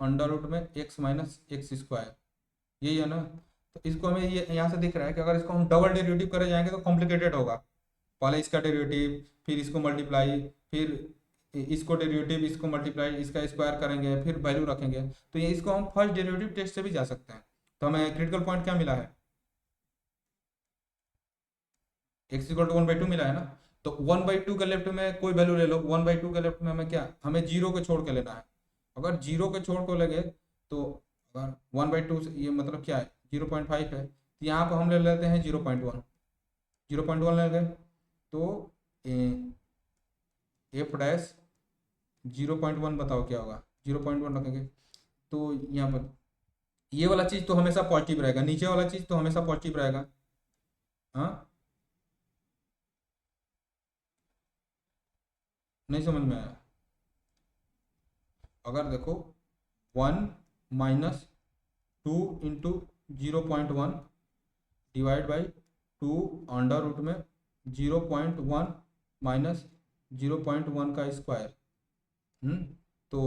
Speaker 1: अंडर रूट में x माइनस एक्स स्क्वायर, यही है ना। तो इसको हमें ये यहाँ से दिख रहा है कि अगर इसको हम डबल डेरिवेटिव करे जाएंगे तो कॉम्प्लिकेटेड होगा, पहले इसका डेरिवेटिव फिर इसको मल्टीप्लाई, फिर इसको डेरिवेटिव इसको मल्टीप्लाई इसका स्क्वायर करेंगे, फिर वैल्यू रखेंगे, तो ये इसको हम फर्स्ट डेरिवेटिव टेस्ट से भी जा सकते हैं। तो हमें क्रिटिकल पॉइंट क्या मिला है, x इक्वल टू 1/2 मिला है ना। तो 1/2 के लेफ्ट में कोई वैल्यू ले लो, 1/2 के लेफ्ट में हमें क्या, हमें 0 को छोड़ के लेना है। अगर 0 के छोड़ को लगे तो अगर 1/2 से ये मतलब क्या है 0.5 है, तो यहाँ पर हम ले लेते हैं 0.1, 0.1 ले गए तो एफ डैश 0.1 बताओ क्या होगा, 0.1 रखेंगे तो यहाँ पर ये वाला चीज़ तो हमेशा पॉजिटिव रहेगा, नीचे वाला चीज़ तो हमेशा पॉजिटिव रहेगा। हाँ, नहीं समझ में आया? अगर देखो 1 minus 2 into 0.1 divide by 2 under root में 0.1 माइनस 0.1 का स्क्वायर, तो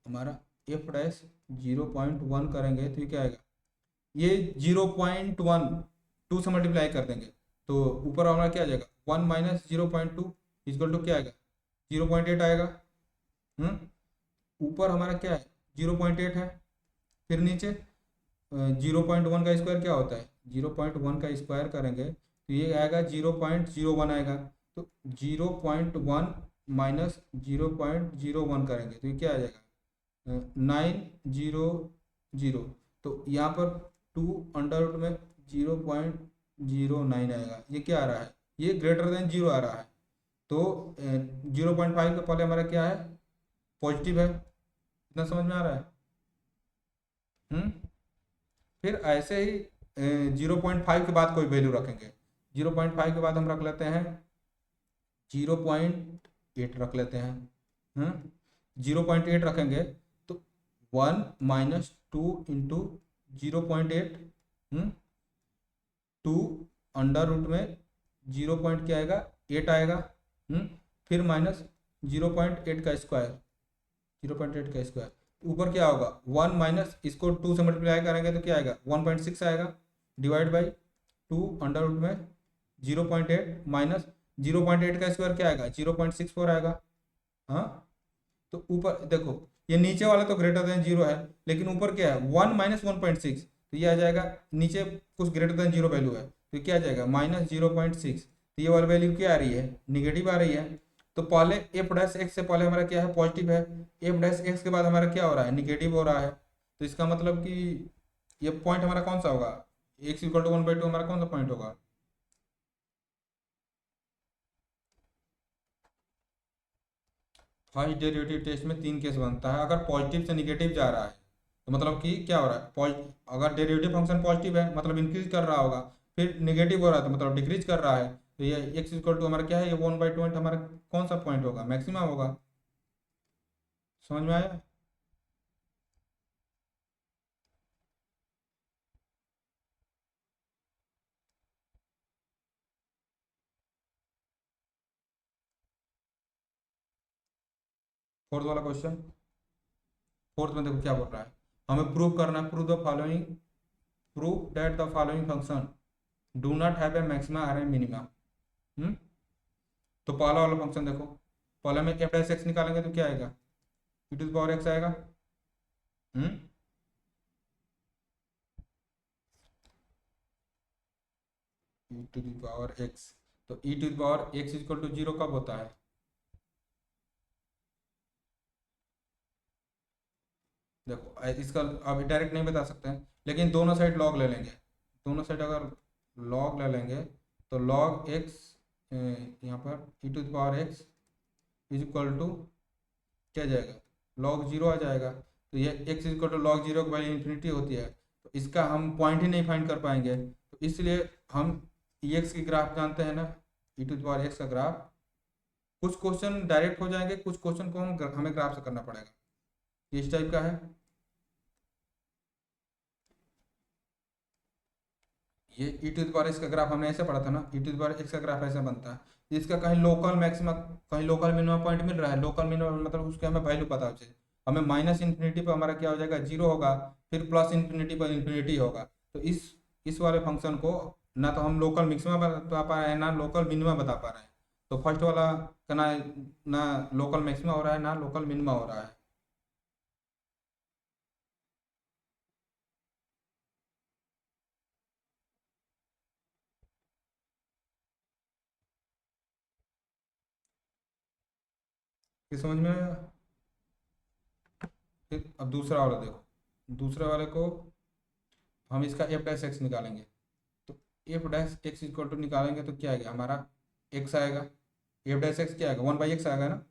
Speaker 1: हमारा एफ डैश 0.1 करेंगे तो ये क्या आएगा, ये 0.1 2 से मल्टीप्लाई कर देंगे तो ऊपर हमारा क्या आ जाएगा 1 माइनस 0.2 इक्वल टू क्या आएगा 0.8 आएगा। ऊपर हमारा क्या है 0.8 है, फिर नीचे 0.1 का स्क्वायर क्या होता है, 0.1 का स्क्वायर करेंगे तो ये आएगा 0.01 आएगा, तो 0.1 माइनस 0.01 करेंगे तो ये क्या आ जाएगा 900, तो यहाँ पर 2 अंडर रूट में 0.09 आएगा। ये क्या आ रहा है, ये ग्रेटर देन 0 आ रहा है, तो 0.5 के पहले हमारा क्या है पॉजिटिव है। इतना समझ में आ रहा है? फिर ऐसे ही 0.5 के बाद कोई वैल्यू रखेंगे, 0.5 के बाद हम रख लेते हैं 0.8 रख लेते हैं। 0.8 रखेंगे तो 1 माइनस 2 इंटू 0.8, 2 अंडर रूट में 0 पॉइंट क्या आएगा 8 आएगा, फिर माइनस 0.8 का स्क्वायर, 0.8 का स्क्वायर, ऊपर क्या होगा 1 माइनस इसको 2 से मल्टीप्लाई करेंगे तो क्या आएगा 1.6 आएगा, डिवाइड बाई 2 अंडर रूट में 0.8 माइनस 0.8 का स्क्वायर क्या आएगा 0.64 आएगा। हाँ, तो ऊपर देखो ये नीचे वाला तो ग्रेटर देन 0 है, लेकिन ऊपर क्या है 1 माइनस 1.6, तो ये आ जाएगा नीचे कुछ ग्रेटर देन 0 वैल्यू है तो क्या आ जाएगा माइनस 0.6, तो ये वाली वैल्यू क्या आ रही है निगेटिव आ रही है। तो पहले एफ डैश एक्स से पहले हमारा क्या है पॉजिटिव है, एफ डैश एक्स के बाद हमारा क्या हो रहा है निगेटिव हो रहा है, तो इसका मतलब कि ये पॉइंट हमारा कौन सा होगा, एक्स इक्वल टू 1/2 हमारा कौन सा पॉइंट होगा, फर्स्ट डेरिवेटिव टेस्ट में 3 केस बनता है। अगर पॉजिटिव से निगेटिव जा रहा है तो मतलब कि क्या हो रहा है, अगर डेरिवेटिव फंक्शन पॉजिटिव है मतलब इंक्रीज कर रहा होगा, फिर निगेटिव हो रहा है तो मतलब डिक्रीज कर रहा है, तो ये एक्स इक्वल टू हमारा क्या है, ये 1/2 हमारा कौन सा पॉइंट होगा, मैक्सिमा होगा। समझ में आया? फोर्थ वाला क्वेश्चन, फोर्थ में देखो क्या बोल रहा है, हमें प्रूव करना है, prove the following, prove that the following function do not have a maxima और ए मिनिमा। तो पहला वाला फंक्शन देखो, पहले में एफ डैश एक्स निकालेंगे तो क्या आएगा, e to the power x आएगा। Hmm e to the power x, तो e to the power x equal to 0 कब होता है, देखो इसका अभी डायरेक्ट नहीं बता सकते हैं, लेकिन दोनों साइड लॉग ले लेंगे, दोनों साइड अगर लॉग ले लेंगे तो लॉग एक्स, यहाँ पर e to the power x is equal to क्या जाएगा, लॉग 0 आ जाएगा। तो ये x is equal to log 0 की वैल्यू इन्फिनिटी होती है, तो इसका हम पॉइंट ही नहीं फाइंड कर पाएंगे, तो इसलिए हम ई एक्स की ग्राफ जानते हैं ना, ई टू द पावर एक्स का ग्राफ, कुछ क्वेश्चन डायरेक्ट हो जाएंगे, कुछ क्वेश्चन को हमें ग्राफ से करना पड़ेगा, ये इस टाइप का है। ये ई टू द पावर एक्स का ग्राफ हमने ऐसे पढ़ा था ना, ई टू द पावर एक्स का ग्राफ ऐसे बनता है, इसका कहीं लोकल मैक्सिमम कहीं लोकल मिनिमम पॉइंट मिल रहा है, लोकल मिनिमम मतलब उसके हमें वैल्यू पता हो चाहिए, हमें माइनस इन्फिनिटी पर हमारा क्या हो जाएगा, 0 होगा, फिर प्लस इन्फिनिटी पर इन्फिनिटी होगा। तो इस वाले फंक्शन को ना तो हम लोकल मैक्सिमा बता पा रहे हैं ना लोकल मिनिमा बता पा रहे हैं, तो फर्स्ट वाला का ना लोकल मैक्सिमा हो रहा है ना लोकल मिनिमा हो रहा है। ये समझ में आया? फिर अब दूसरा वाला देखो, दूसरे वाले को हम इसका एफ डैश एक्स निकालेंगे, तो f dash x equal to निकालेंगे तो क्या आएगा हमारा, एक्स आएगा, एफ डैश एक्स क्या आएगा, 1/x आएगा ना,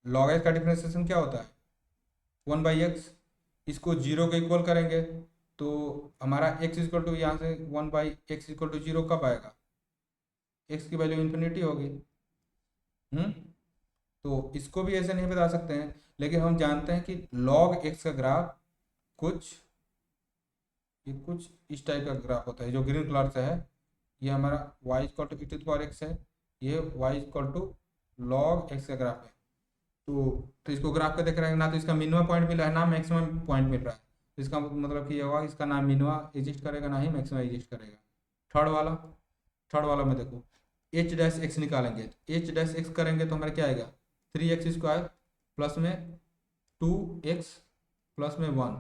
Speaker 1: लॉग एक्स का डिफरेंशिएशन क्या होता है, 1/x, इसको 0 के इक्वल करेंगे तो हमारा एक्स इक्वल टू यहाँ से 1/x इक्वल टू 0 कब आएगा, एक्स की वैल्यू इन्फिनिटी होगी। हम्म तो इसको भी ऐसे नहीं बता सकते हैं, लेकिन हम जानते हैं कि लॉग एक्स का ग्राफ कुछ, ये कुछ इस टाइप का ग्राफ होता है, जो ग्रीन कलर से है ये हमारा y equal to e to the power x है, ये y equal to log x का ग्राफ है। तो इसको ग्राफ का देख रहे हैं ना, तो इसका मिनिमम पॉइंट मिल रहा है ना मैक्सिमम पॉइंट मिल रहा है, तो इसका मतलब कि ये होगा इसका ना मिनिमा एग्जिस्ट करेगा ना ही मैक्सिमम एग्जिस्ट करेगा। थर्ड वाला, थर्ड वाला में देखो एच डैश एक्स निकालेंगे, एच डैश एक्स करेंगे तो हमारा क्या आएगा, 3x² प्लस में 2x प्लस में 1,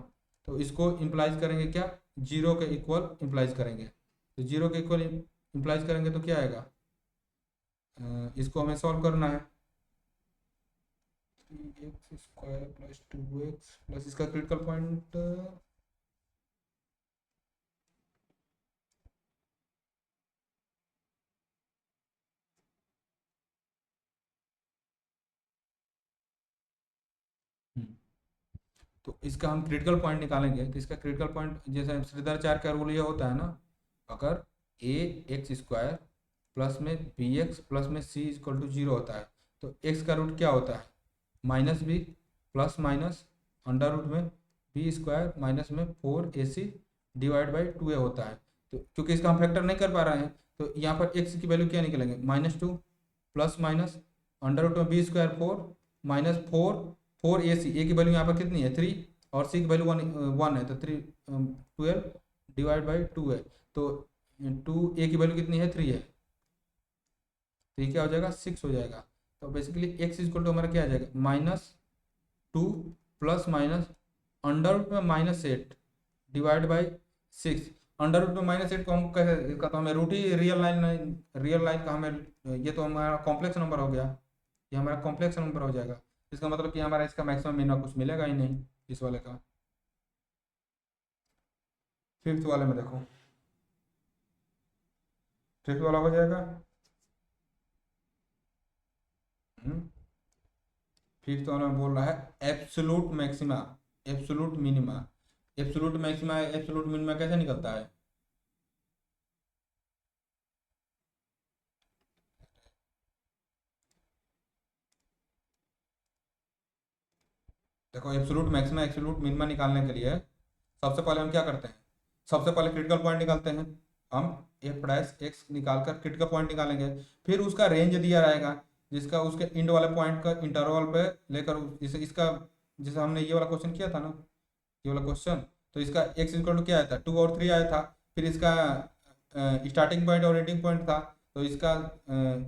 Speaker 1: तो इसको इम्प्लाइज करेंगे क्या, 0 के इक्वल इम्प्लाइज करेंगे, तो 0 के इक्वल इम्प्लाइज करेंगे तो क्या आएगा, इसको हमें सॉल्व करना है, 3x² प्लस 2x प्लस इसका क्रिटिकल पॉइंट, तो इसका हम क्रिटिकल पॉइंट निकालेंगे, तो इसका क्रिटिकल पॉइंट जैसे श्रीधराचार्य का रूल ये होता है ना, अगर ए एक्स स्क्वायर प्लस में बी एक्स प्लस में सी इक्वल टू 0 होता है, तो एक्स का रूट क्या होता है, -b plus minus under root में b² माइनस में 4ac डिवाइड बाई 2a होता है। तो क्योंकि इसका हम फैक्टर नहीं कर पा रहे हैं, तो यहाँ पर x की वैल्यू क्या निकलेंगे, -2 प्लस माइनस अंडर रूट में b² 4 माइनस 4ac, a की वैल्यू यहाँ पर कितनी है 3 और c की वैल्यू 1 है, तो 12 डिवाइड बाई 2 है, तो 2a की वैल्यू कितनी है 3 है, तो ये क्या हो जाएगा 6 हो जाएगा। तो बेसिकली x इक्वल टू हमारा क्या आ जाएगा, -2 प्लस माइनस अंडर रूट में -8 डिवाइड बाई 6, अंडर रूट में -8 को हम कैसे, इसका तो हमें रूट ही रियल लाइन का हमें, ये तो हमारा कॉम्प्लेक्स नंबर हो गया, ये हमारा कॉम्प्लेक्स नंबर हो जाएगा, इसका मतलब कि हमारा इसका मैक्सिमम मिनिमम कुछ मिलेगा ही नहीं इस वाले का। फिफ्थ वाले में देखो, फिफ्थ वाला हो जाएगा, फिफ्थ वाला में बोल रहा है absolute maxima, absolute minima, absolute maxima absolute minima कैसे निकलता है, देखो एब्सोल्यूट मैक्सिमा एब्सोल्यूट मिनिमा निकालने के लिए सबसे पहले हम क्या करते हैं, सबसे पहले क्रिटिकल पॉइंट निकालते हैं। हम एफ डैश एक्स निकाल कर क्रिटिकल पॉइंट निकालेंगे। फिर उसका रेंज दिया रहेगा, जिसका उसके इंड वाले पॉइंट का इंटरवल पे लेकर, जैसे इसका, जैसे हमने ये वाला क्वेश्चन किया था ना, ये वाला क्वेश्चन, तो इसका एक्स इक्वल टू क्या आया था, 2 और 3 आया था। फिर इसका स्टार्टिंग पॉइंट और एंडिंग पॉइंट था, तो इसका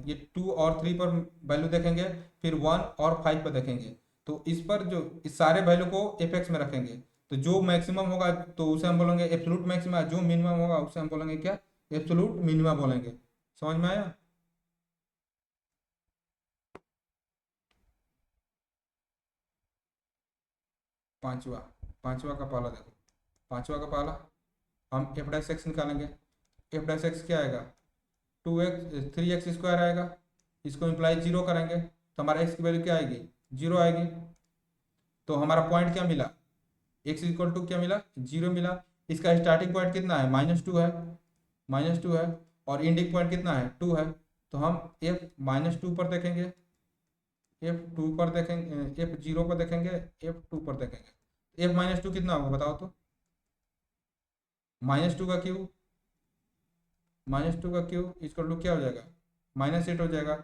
Speaker 1: ये 2 और 3 पर वैल्यू देखेंगे, फिर 1 और 5 पर देखेंगे। तो इस पर जो इस सारे वैल्यू को एफ एक्स में रखेंगे, तो जो मैक्सिमम होगा तो उसे हम बोलेंगे एब्सोल्यूट मैक्सिमा, जो मिनिमम होगा उसे हम बोलेंगे क्या, एब्सोल्यूट मिनिमा बोलेंगे। समझ में आया? पांचवा, पांचवा का पहला देखो, पांचवा का पहला हम एफ डैश एक्स निकालेंगे। एफ डैश एक्स क्या आएगा, 3x² आएगा। इसको इम्प्लाई जीरो करेंगे तो हमारा एक्स की वैल्यू क्या आएगी, जीरो आएगी। तो हमारा पॉइंट क्या मिला, एक्स इक्वल टू क्या मिला, जीरो मिला। इसका स्टार्टिंग पॉइंट कितना है, -2 है, -2 है। और एंडिंग पॉइंट कितना है, 2 है। तो हम एफ -2 पर देखेंगे, F2 पर देखेंगे, F0 पर देखेंगे, F2 पर देखेंगे। F-2 कितना होगा बताओ तो, -2 का क्यू, -2 का क्यू इसका टू क्या हो जाएगा, -8 हो जाएगा।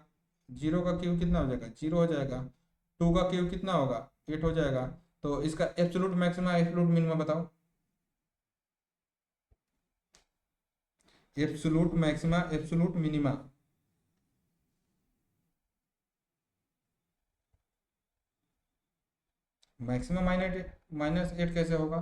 Speaker 1: जीरो का क्यू कितना हो जाएगा, जीरो हो जाएगा। 2 का क्यू कितना होगा, 8 हो जाएगा। तो इसका एब्सोल्यूट मैक्सिमा एब्सोल्यूट मिनिमा बताओ, absolute maxima absolute minima. Maximum -8 कैसे होगा,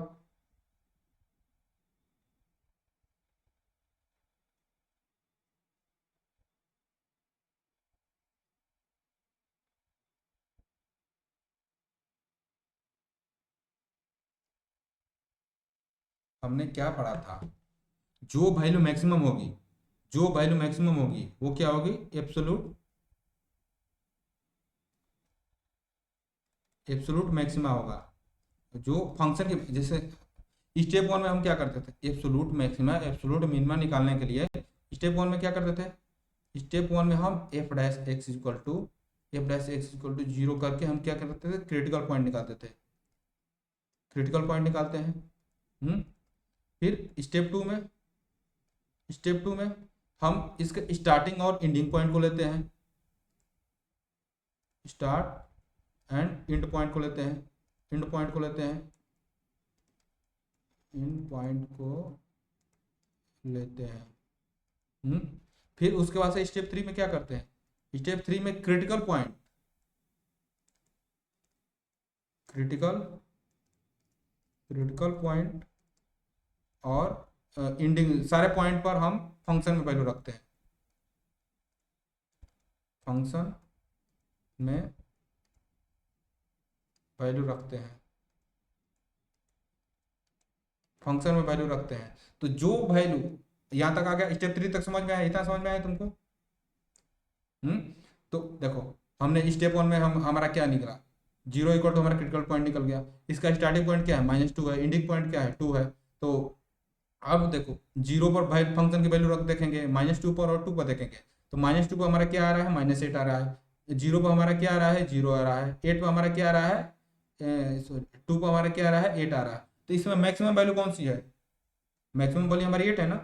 Speaker 1: हमने क्या पढ़ा था, जो वैल्यू मैक्सिमम होगी, जो वैल्यू मैक्सिमम होगी वो क्या होगी, एब्सोल्यूट, एब्सोल्यूट मैक्सिमा होगा। जो फंक्शन के जैसे स्टेप वन में हम क्या करते थे, एब्सोल्यूट मैक्सिमा एब्सोल्यूट मिनिमा निकालने के लिए स्टेप वन में क्या करते थे, स्टेप वन में हम f dash x equal to zero करके हम क्या करते थे, क्रिटिकल पॉइंट निकालते थे, क्रिटिकल पॉइंट निकालते हैं। फिर स्टेप टू में हम इसके स्टार्टिंग और एंडिंग पॉइंट को लेते हैं, स्टार्ट एंड एंड पॉइंट को लेते हैं, एंड पॉइंट को लेते हैं, एंड पॉइंट को लेते हैं। हम्म फिर उसके बाद से स्टेप थ्री में क्या करते हैं, स्टेप थ्री में क्रिटिकल क्रिटिकल पॉइंट और एंडिंग सारे पॉइंट पर हम फंक्शन में वैल्यू रखते हैं, फंक्शन में वैल्यू रखते हैं, फंक्शन में वैल्यू रखते हैं। तो जो वैल्यू, यहाँ तक आ गया, स्टेप थ्री तक समझ में आया, इतना समझ में आया तुमको? हम्म तो देखो, हमने स्टेप वन में हम हमारा क्या निकला, जीरो इक्वल टू हमारा क्रिटिकल पॉइंट निकल गया। इसका स्टार्टिंग पॉइंट क्या है, -2 है, एंडिंग पॉइंट क्या है, 2 है। तो अब देखो, जीरो पर भाई फंक्शन की वैल्यू रख देखेंगे, -2 पर और 2 पर देखेंगे। तो -2 पर हमारा क्या आ रहा है, -8 आ रहा है। जीरो पर हमारा क्या आ रहा है, जीरो आ रहा है। 8 पर हमारा क्या आ रहा है, सॉरी 2 पर हमारा क्या आ रहा है, 8 आ रहा है। तो इसमें मैक्सिमम वैल्यू कौन सी है, मैक्सिमम वैल्यू हमारी 8 है ना।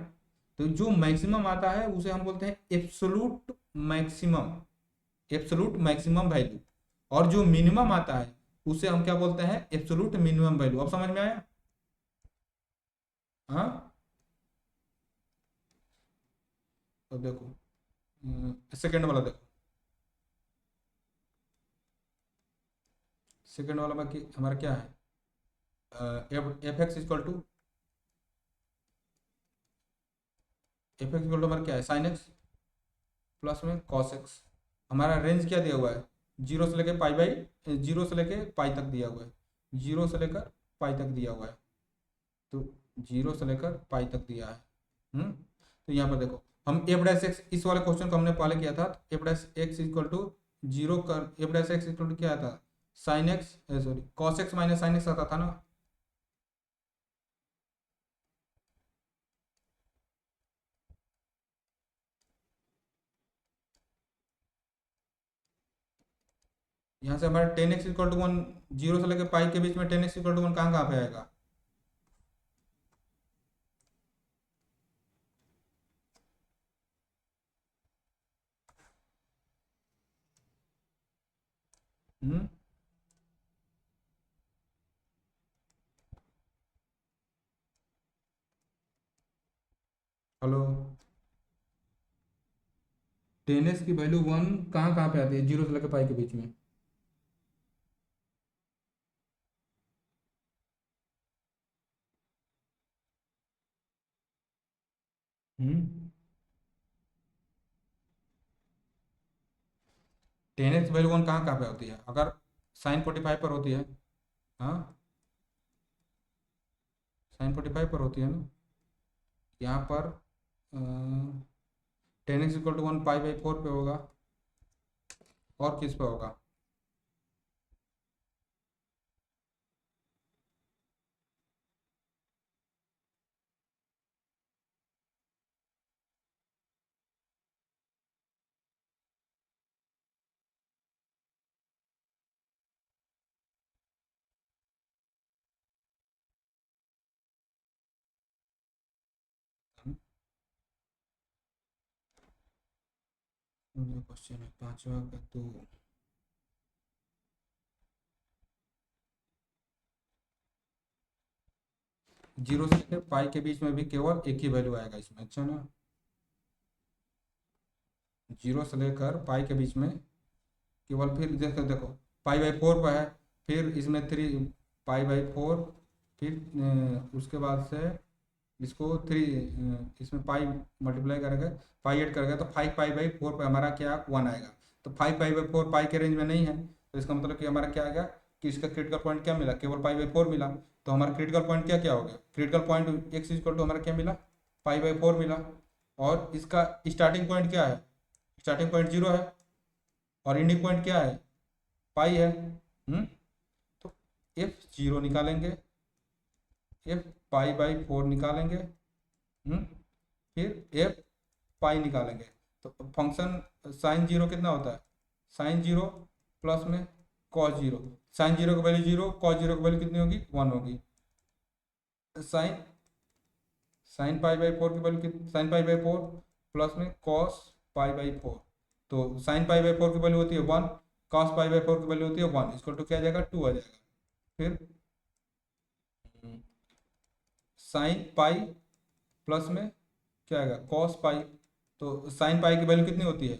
Speaker 1: तो जो मैक्सिमम आता है उसे हम बोलते हैं absolute maximum, absolute maximum value. और जो मिनिमम आता है उसे हम क्या बोलते हैं, एब्सोलूट मिनिमम वैल्यू। अब समझ में आया? हाँ। तो देखो, सेकेंड वाला देखो, सेकेंड वाला में हमारा क्या है, f x equal to, f x equal to हमारा क्या है, साइन एक्स प्लस में कॉस एक्स। हमारा रेंज क्या दिया हुआ है, जीरो से लेकर पाई बाई, जीरो से लेकर पाई तक दिया हुआ है, जीरो से लेकर पाई तक दिया हुआ है। तो जीरो से लेकर पाई तक दिया है। तो यहाँ पर देखो, हम एफ डैश एक्स, इस वाले क्वेश्चन को हमने पहले किया था, f dash x equal to zero कर, f dash x equal to क्या था, sine x, sorry cos x minus sine x आता था ना। यहाँ से हमारा 10x इक्वल टू 1, जीरो से लेकर पाई के बीच में 10x इक्वल टू 1 कहाँ कहाँ पे आएगा? हम्म, हेलो, 10x की वैल्यू 1 कहाँ कहाँ पे आती है जीरो से लेकर पाई के बीच में? हम्म, 10x वैल्यू 1 कहाँ कहाँ पे होती है अगर साइन 45 पर होती है? हाँ, साइन 45 पर होती है ना। यहाँ पर 10x इक्वल टू 1 पाई/4 पे होगा, और किस पे होगा? क्वेश्चन है पांचवा का, तो जीरो से लेकर पाई के बीच में भी केवल एक ही वैल्यू आएगा इसमें, अच्छा ना। जीरो से लेकर पाई के बीच में केवल, फिर देखो देखो, पाई/4 पर है, फिर इसमें 3 पाई/4, फिर उसके बाद से इसको 3, इसमें पाई मल्टीप्लाई करेंगे, पाई ऐड करेंगे तो 5 पाई/4 पे हमारा क्या 1 आएगा। तो 5 पाई/4 पाई के रेंज में नहीं है, तो इसका मतलब कि हमारा क्या आएगा कि इसका क्रिटिकल पॉइंट क्या मिला, केवल पाई/4 मिला। तो हमारा क्रिटिकल पॉइंट क्या क्या हो गया, critical point x equal to हमारा क्या मिला, पाई/4 मिला। और इसका स्टार्टिंग पॉइंट क्या है, स्टार्टिंग पॉइंट 0 है, और एंडिंग पॉइंट क्या है, पाई है। तो F0 निकालेंगे, F पाई/4 निकालेंगे, फिर F पाई निकालेंगे। तो फंक्शन साइन 0 कितना होता है, साइन 0 प्लस में कॉस 0, साइन 0 की वैल्यू 0, कॉस 0 की वैल्यू कितनी होगी, 1 होगी। साइन साइन पाई/4 की वैल्यू कितनी, साइन पाई/4 प्लस में कॉस पाई/4, तो साइन पाई/4 की वैल्यू होती है 1, कॉस पाई/4 की वैल्यू होती है 1, इसको टू क्या आ जाएगा, 2 आ जाएगा। फिर साइन पाई प्लस में क्या आएगा, कॉस पाई, तो साइन पाई की वैल्यू कितनी होती है,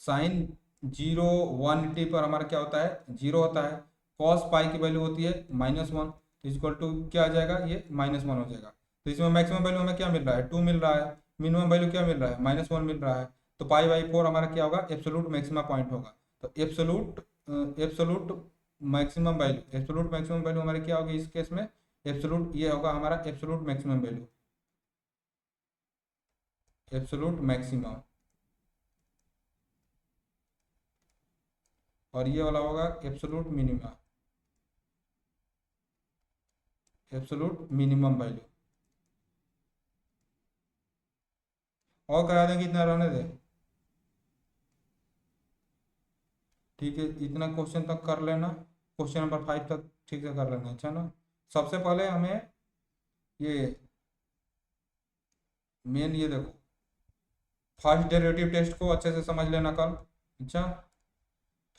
Speaker 1: साइन 0 180 पर हमारा क्या होता है, 0 होता है। कॉस पाई की वैल्यू होती है -1, तो इक्वल टू क्या आ जाएगा, ये -1 हो जाएगा। तो इसमें मैक्सिमम वैल्यू हमें क्या मिल रहा है, 2 मिल रहा है, मिनिमम वैल्यू क्या मिल रहा है, -1 मिल रहा है। तो पाई/4 हमारा क्या होगा, एब्सोलूट मैक्सिमम पॉइंट होगा। तो एब्सोलूट एब्सोलूट मैक्सिमम वैल्यू हमारी क्या होगी इस केस में, एब्सोलूट ये होगा हमारा absolute maximum value, absolute maximum. और ये वाला होगा absolute minimum, absolute minimum value. और करा देंगे, इतना रहने दे, ठीक है, इतना क्वेश्चन तक कर लेना, क्वेश्चन नंबर 5 तक ठीक से कर लेना, अच्छा ना। सबसे पहले हमें ये मेन ये देखो, फर्स्ट डेरिवेटिव टेस्ट को अच्छे से समझ लेना कल, अच्छा।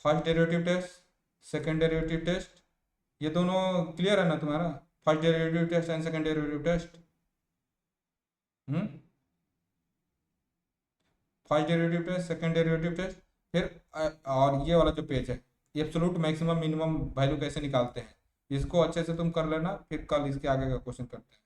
Speaker 1: First derivative test, second derivative test, ये दोनों क्लियर है ना तुम्हारा, first derivative test and second derivative test. Hmm, first derivative test, second derivative test, फिर और ये वाला जो पेज है, एब्सोलूट मैक्सिमम मिनिमम वैल्यू कैसे निकालते हैं, इसको अच्छे से तुम कर लेना, फिर कल इसके आगे का क्वेश्चन करते हैं।